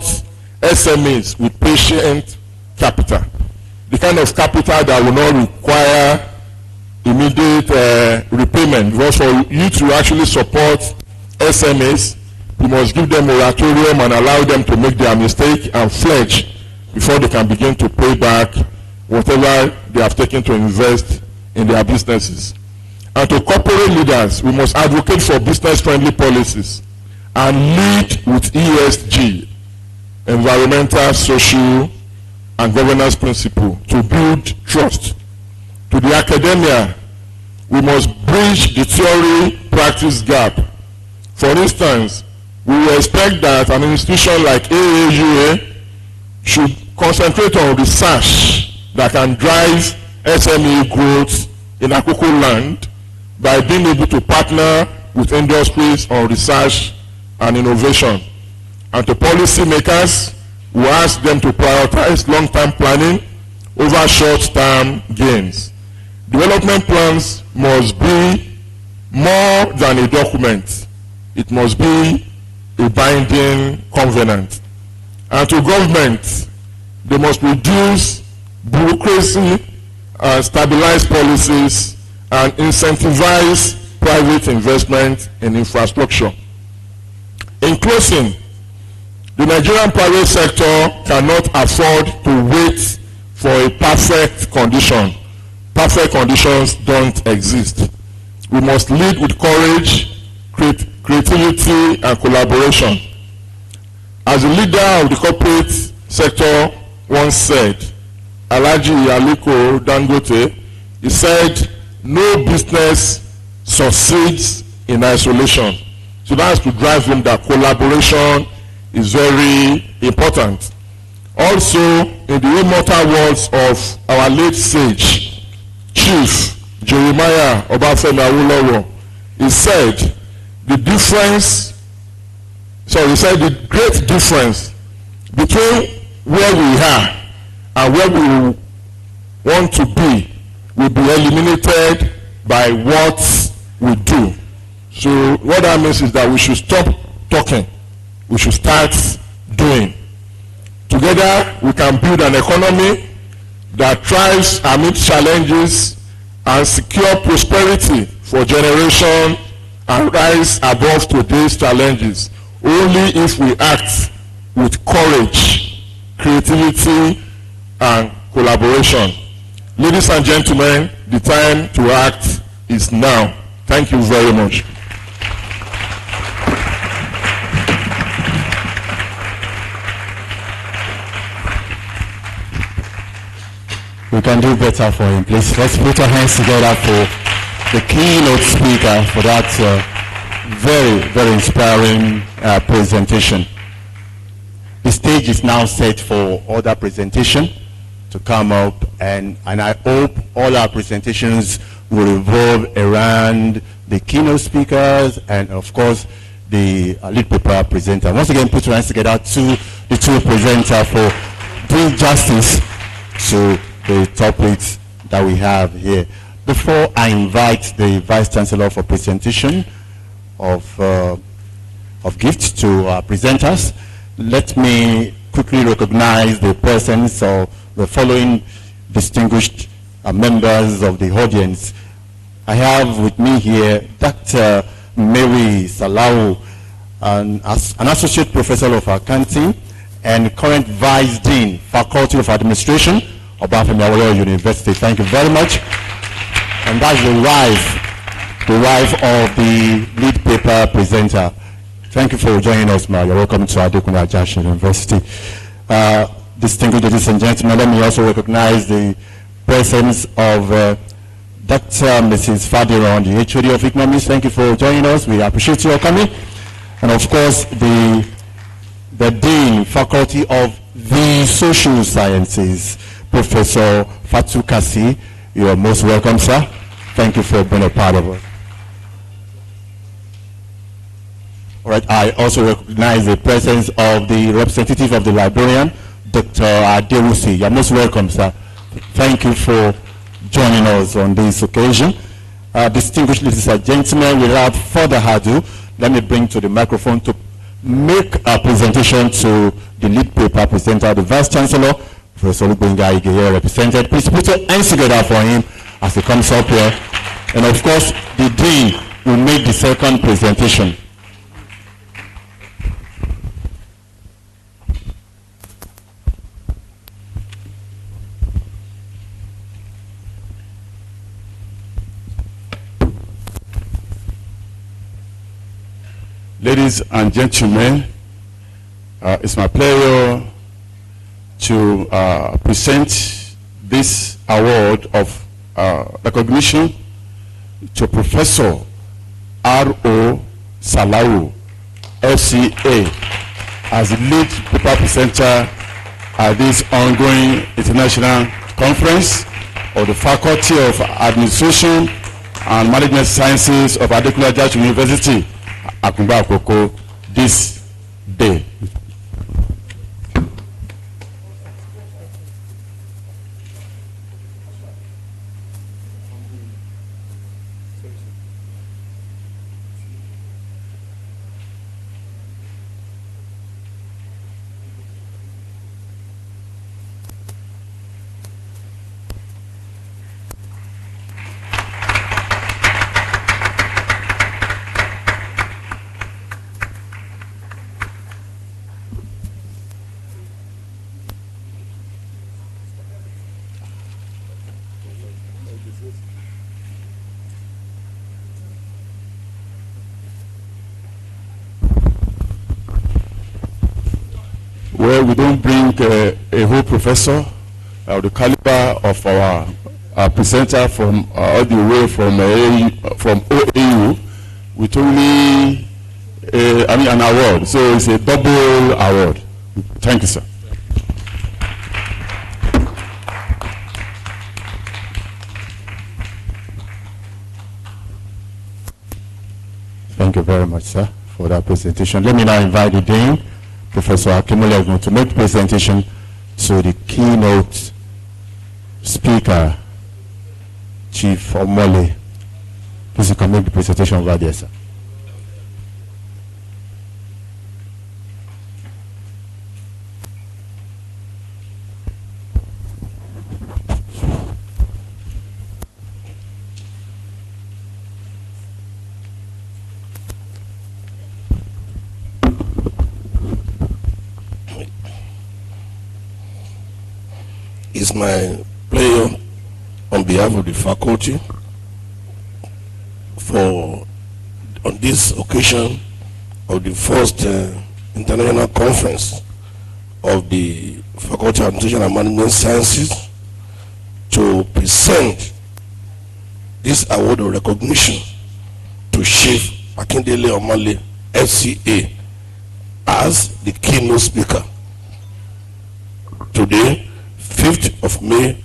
SMEs with patient capital. The kind of capital that will not require immediate repayment. Because for you to actually support SMEs, you must give them a moratorium and allow them to make their mistake and pledge before they can begin to pay back whatever they have taken to invest in their businesses. And to corporate leaders, we must advocate for business-friendly policies and lead with ESG, environmental, social, and governance principle to build trust. To the academia, we must bridge the theory-practice gap. For instance, we will expect that an institution like AAUA should concentrate on research that can drive SME growth in Akoko land by being able to partner with industries on research and innovation. And to policymakers, we ask them to prioritize long-term planning over short-term gains. Development plans must be more than a document. It must be a binding covenant. And to government, they must reduce bureaucracy and stabilize policies and incentivize private investment in infrastructure. In closing, the Nigerian private sector cannot afford to wait for a perfect condition. Perfect conditions don't exist. We must lead with courage, creativity, and collaboration. As a leader of the corporate sector once said, Alhaji Aliko Dangote, he said, no business succeeds in isolation. So that's to drive home that collaboration is very important. Also, in the immortal words of our late sage, Chief Jeremiah Obafemi Awolowo, he said the great difference between where we are and where we want to be will be eliminated by what we do. So what that means is that we should stop talking, we should start doing. Together we can build an economy that thrives amid challenges and secure prosperity for generation and rise above today's challenges only if we act with courage, creativity and collaboration. Ladies and gentlemen, the time to act is now. Thank you very much. We can do better for him, please. Let's put our hands together for the keynote speaker for that very, very inspiring presentation. The stage is now set for other presentation to come up, and I hope all our presentations will revolve around the keynote speakers and, of course, the lead paper presenter. Once again, put your hands together to the two presenters for doing justice to the topics that we have here. Before I invite the Vice Chancellor for presentation of gifts to our presenters, let me quickly recognize the presence of the following distinguished members of the audience. I have with me here Dr. Mary Salau, an Associate Professor of Accounting and current Vice Dean, Faculty of Administration, Obafemi Awolowo University. Thank you very much. And that's the wife of the lead paper presenter. Thank you for joining us, ma. You're welcome to Adekunle Ajasin University. Distinguished ladies and gentlemen, let me also recognize the presence of Dr. and Mrs. Fadiron, the HOD of Economics. Thank you for joining us. We appreciate your coming. And of course, the Dean, Faculty of the Social Sciences, Professor Fatu Kasi. You are most welcome, sir. Thank you for being a part of us. All right, I also recognize the presence of the representative of the librarian, Dr. Adewusi. You are most welcome, sir. Thank you for joining us on this occasion. Distinguished ladies and gentlemen, without further ado, let me bring to the microphone to make a presentation to the lead paper presenter, the Vice Chancellor, Professor Olugbenga Igeye, represented. Please put your hands together for him as he comes up here. And of course, the Dean will make the second presentation. Ladies and gentlemen, it's my pleasure to present this award of recognition to Professor R.O. Salau, FCA, as the lead paper presenter at this ongoing international conference of the Faculty of Administration and Management Sciences of Adekunle Ajasin University, Akumba Akoko, this day. Well, we don't bring a whole professor of the caliber of our presenter from all the way from OAU with only an award. So it's a double award. Thank you, sir. Thank you very much, sir, for that presentation. Let me now invite the Dean, Professor Akinmolegun, to make the presentation to the keynote speaker, Chief Omole. Please, you can make the presentation over there, sir. It's my pleasure on behalf of the faculty on this occasion of the first international conference of the Faculty of Administration and Management Sciences to present this award of recognition to Chief Akindele Omale, FCA, as the keynote speaker. Today, 5th of May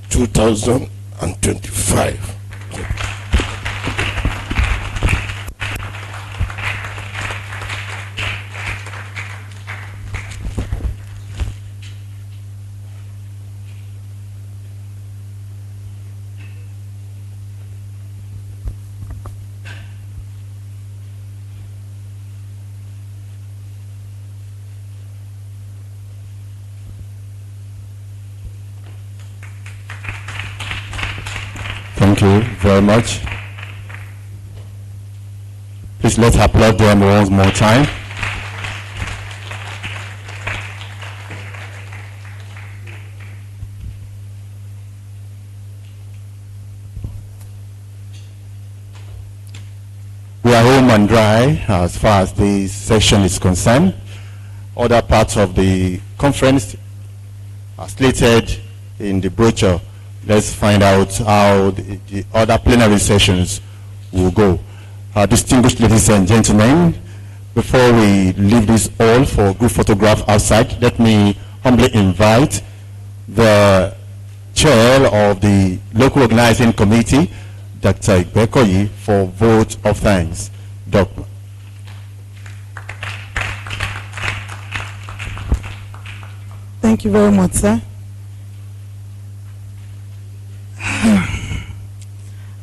2025. Thank you very much. Please let's applaud them one more time. We are home and dry as far as this session is concerned. Other parts of the conference are slated in the brochure. Let's find out how the other plenary sessions will go. Distinguished ladies and gentlemen, before we leave this hall for a good photograph outside, let me humbly invite the chair of the local organizing committee, Dr. Igbekoyi, for vote of thanks. Dr. Thank you very much, sir.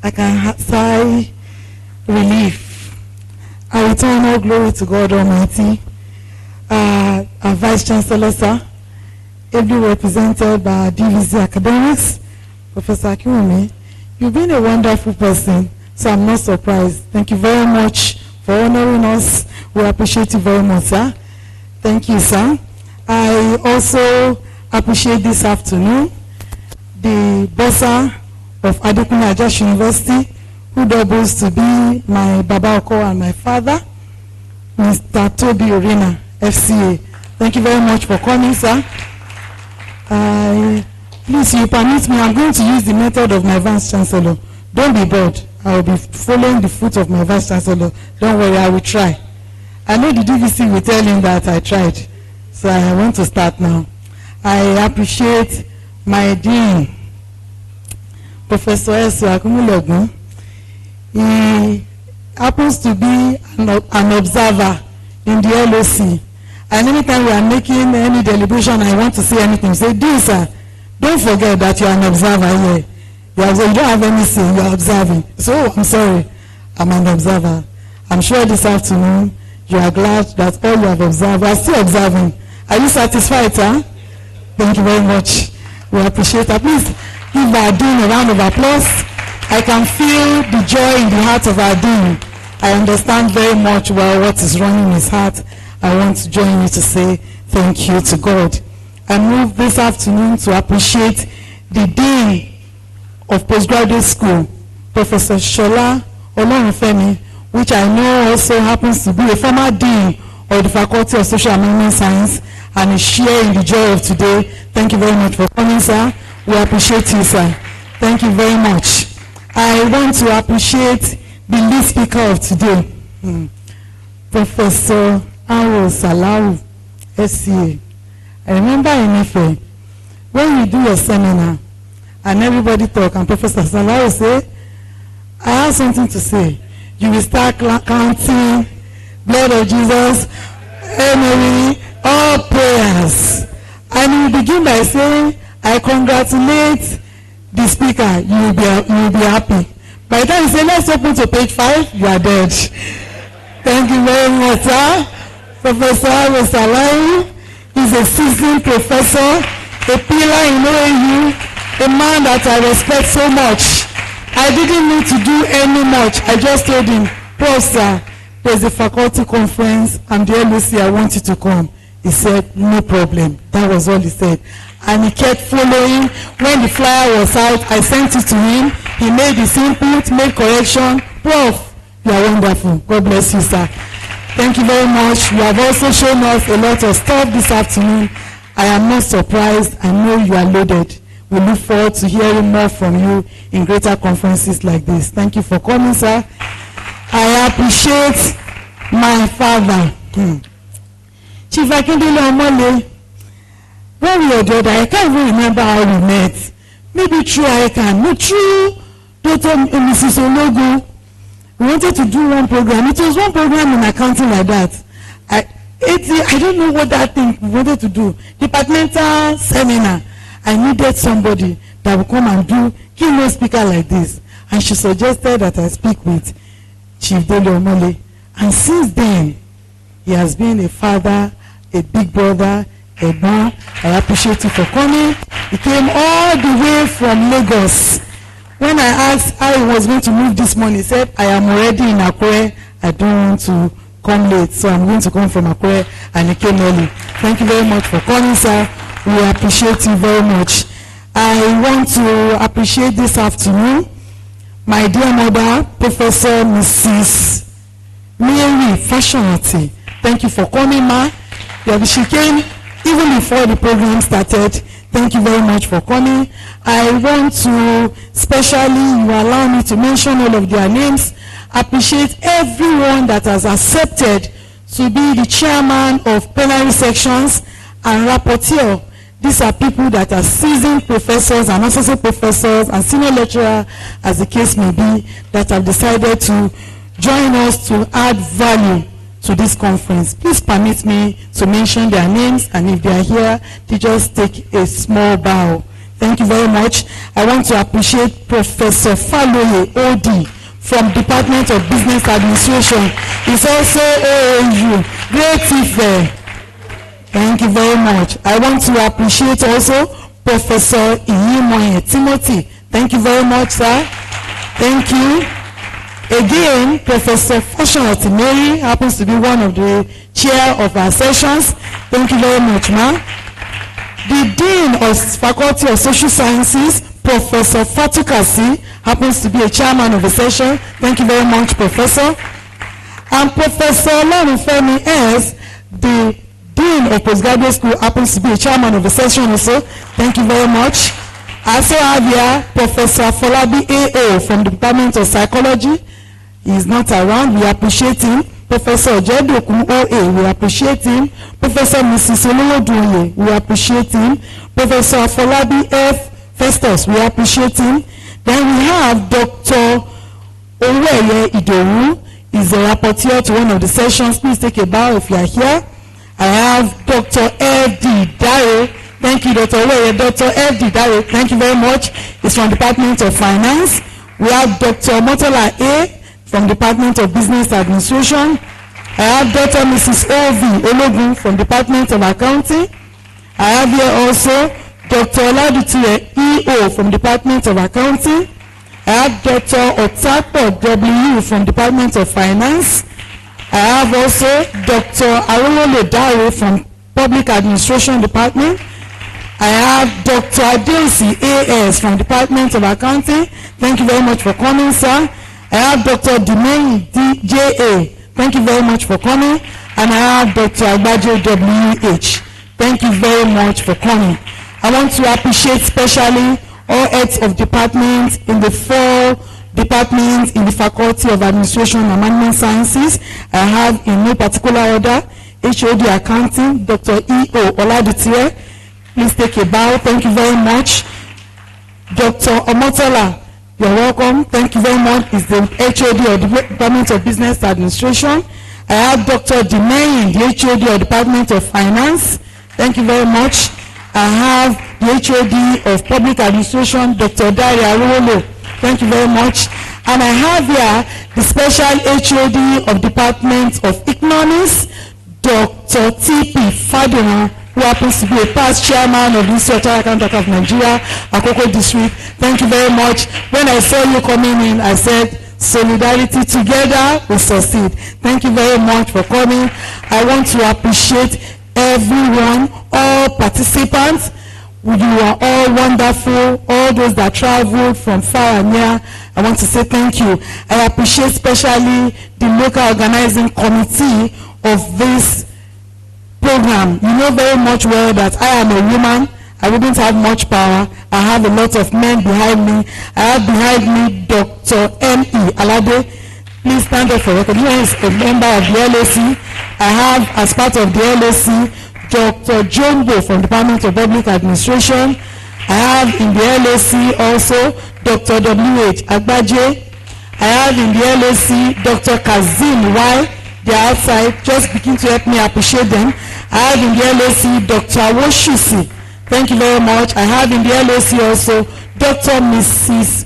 I can sigh relief. I return all glory to God Almighty. Our Vice Chancellor, sir, ably represented by DVC Academics, Professor Akinwumi. You've been a wonderful person, so I'm not surprised. Thank you very much for honoring us. We appreciate you very much, sir. Thank you, sir. I also appreciate this afternoon the bursar of Adekunle Ajash University, who doubles to be my Baba Oko and my father, Mr. Toby Orina, FCA. Thank you very much for coming, sir. Please, you permit me, I'm going to use the method of my Vice Chancellor. Don't be bored. I will be following the foot of my Vice Chancellor. Don't worry, I will try. I know the DVC will tell him that I tried, so I want to start now. I appreciate my Dean, Professor Akinmolegun. He happens to be an observer in the LOC. And anytime we are making any deliberation, I want to say anything, say, dear sir, don't forget that you are an observer here. You don't have any say, you are observing. So, I'm sorry, I'm an observer. I'm sure this afternoon you are glad that all you have observed, you are still observing. Are you satisfied, sir? Thank you very much. We appreciate that. Please give our Dean a round of applause. I can feel the joy in the heart of our Dean. I understand very much well what is running in his heart. I want to join you to say thank you to God. I move this afternoon to appreciate the Dean of Postgraduate School, Professor Shola Olorunfemi, which I know also happens to be a former Dean of the Faculty of Social and Management Science and is sharing the joy of today. Thank you very much for coming, sir. We appreciate you, sir. Thank you very much. I want to appreciate the lead speaker of today, Professor Aro Salau, SCA. I remember in Ife, when you do your seminar and everybody talk and Professor Salau say, I have something to say. you will start counting blood of Jesus, Emily, all prayers. And you begin by saying, I congratulate the speaker, you will be happy. By the time you say, let's open to page 5, you are dead. Thank you very much, sir. Professor Rosalai is a seasoned professor, a pillar in OAU, a man that I respect so much. I didn't need to do any much. I just told him, Prof, sir, there's a faculty conference and the LOC, I want you to come. He said, no problem. That was all he said. And he kept following. When the flyer was out, I sent it to him. He made his input, made correction. Prof, you are wonderful. God bless you, sir. Thank you very much. You have also shown us a lot of stuff this afternoon. I am not surprised. I know you are loaded. We look forward to hearing more from you in greater conferences like this. Thank you for coming, sir. I appreciate my father. Chief Akindele Omole, when we were together, I can't even remember how we met. Maybe through ICANN, no, through Dr. Mrs. Ologu. We wanted to do one program. It was one program in accounting like that. I don't know what that thing we wanted to do. Departmental seminar. I needed somebody that would come and do keynote speaker like this. And she suggested that I speak with Chief Dele Omole. And since then, he has been a father, a big brother, a man. I appreciate you for coming. He came all the way from Lagos. When I asked how he was going to move this morning, he said, I am already in Akure. I don't want to come late, so I'm going to come from Akure. And he came early. Thank you very much for coming, sir. We appreciate you very much. I want to appreciate this afternoon my dear mother, Professor Mrs. Mary Fashionati. Thank you for coming, ma. She came even before the program started. Thank you very much for coming. I want to specially, you allow me to mention all of their names, appreciate everyone that has accepted to be the chairman of plenary sections and rapporteur. These are people that are seasoned professors and associate professors and senior lecturer, as the case may be, that have decided to join us to add value to this conference. Please permit me to mention their names, and if they are here, to just take a small bow. Thank you very much. I want to appreciate Professor Faloye OD from Department of Business Administration. He's also OAU. Great Ife. Thank you very much. I want to appreciate also Professor Iyimoye Timothy. Thank you very much, sir. Thank you. Again, Professor Fashionati Mary happens to be one of the chair of our sessions. Thank you very much, ma'am. The Dean of Faculty of Social Sciences, Professor Fatukasi, happens to be a chairman of the session. Thank you very much, Professor. And Professor Olorunfemi S., the Dean of Postgraduate School, happens to be a chairman of the session also. Thank you very much. I also have here Professor Folabi A.O. from the Department of Psychology. He is not around. We appreciate him. Professor Ojedokun O.A. We appreciate him. Professor Mrs. Olowodunle. We appreciate him. Professor Folabi F. Festus. We appreciate him. Then we have Dr. Oweye Idowu. He's a rapporteur to one of the sessions. Please take a bow if you are here. I have Dr. F.D. Dare. Thank you, Dr. Oweye. Dr. F.D. Dare, thank you very much. He's from Department of Finance. We have Dr. Motola A. from Department of Business Administration. I have Dr. Mrs. O.V. Ologun from Department of Accounting. I have here also Dr. Oladutire E.O. from Department of Accounting. I have Dr. Otapo W. from Department of Finance. I have also Dr. Arolole Dawe from Public Administration Department. I have Dr. Adelsi A.S. from Department of Accounting. Thank you very much for coming, sir. I have Dr. Dimeni D.J.A. Thank you very much for coming. And I have Dr. Agbaje W.H. Thank you very much for coming. I want to appreciate especially all heads of departments in the 4 departments in the Faculty of Administration and Management Sciences. I have in no particular order HOD Accounting, Dr. E.O. Oladutire. Please take a bow. Thank you very much. Dr. Omotola, You're welcome. Thank you very much. Is the HOD of the Department of Business Administration. I have Dr. Dimeyin, the HOD of Department of Finance. Thank you very much. I have the HOD of Public Administration, Dr. Daria Arolo. Thank you very much. And I have here the special HOD of Department of Economics, Dr. T.P. Fadina, who happens to be a past chairman of the Institute of Chartered Accountants of Nigeria, Akoko District. Thank you very much. When I saw you coming in, I said, solidarity, together we succeed. Thank you very much for coming. I want to appreciate everyone, all participants. You are all wonderful, all those that traveled from far and near. I want to say thank you. I appreciate especially the local organizing committee of this program. You know very much well that I am a woman. I wouldn't have much power. I have a lot of men behind me. I have behind me Dr. M.E. Alade. Please stand up for recognition. He is a member of the LAC. I have, as part of the LAC, Dr. Jumbo from Department of Public Administration. I have in the LAC also Dr. W.H. Agbaje. I have in the LAC Dr. Kazim Y. They are outside. Just begin to help me appreciate them. I have in the LAC Dr. Woshusi. Thank you very much. I have in the LAC also Dr. Mrs.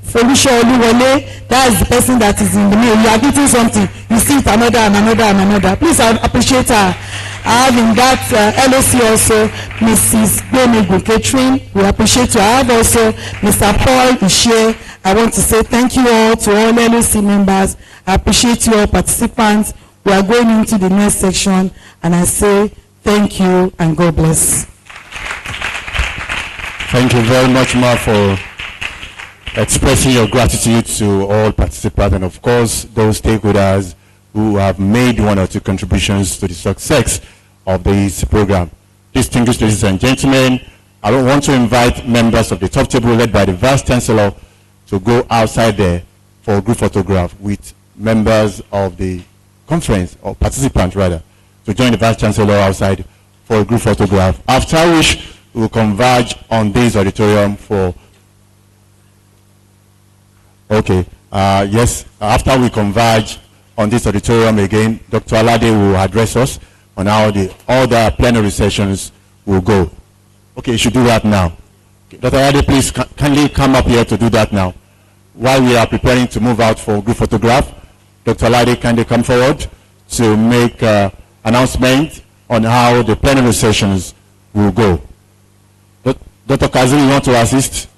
Folusha Oluwole. That is the person that is in the middle. You are getting something. You see it another and another and another. Please, I appreciate her. I have in that LAC also Mrs. Gbemigu Catherine. We appreciate you. I have also Mr. Paul Ishe. I want to say thank you all to all LAC members. I appreciate you all participants. We are going into the next section and I say thank you and God bless. Thank you very much, Ma, for expressing your gratitude to all participants and of course those stakeholders who have made one or two contributions to the success of this program. Distinguished ladies and gentlemen, I want to invite members of the top table led by the Vice Chancellor to go outside there for a group photograph with members of the conference, or participants rather, to join the Vice Chancellor outside for a group photograph. After which we will converge on this auditorium for yes, after we converge on this auditorium again, Dr. Alade will address us on how the other plenary sessions will go. Okay, you should do that now. Okay, Dr. Alade, please kindly come up here to do that now. While we are preparing to move out for a group photograph, Dr. Alade, kindly come forward to make announcement on how the plenary sessions will go. Dr. Kazim, you want to assist?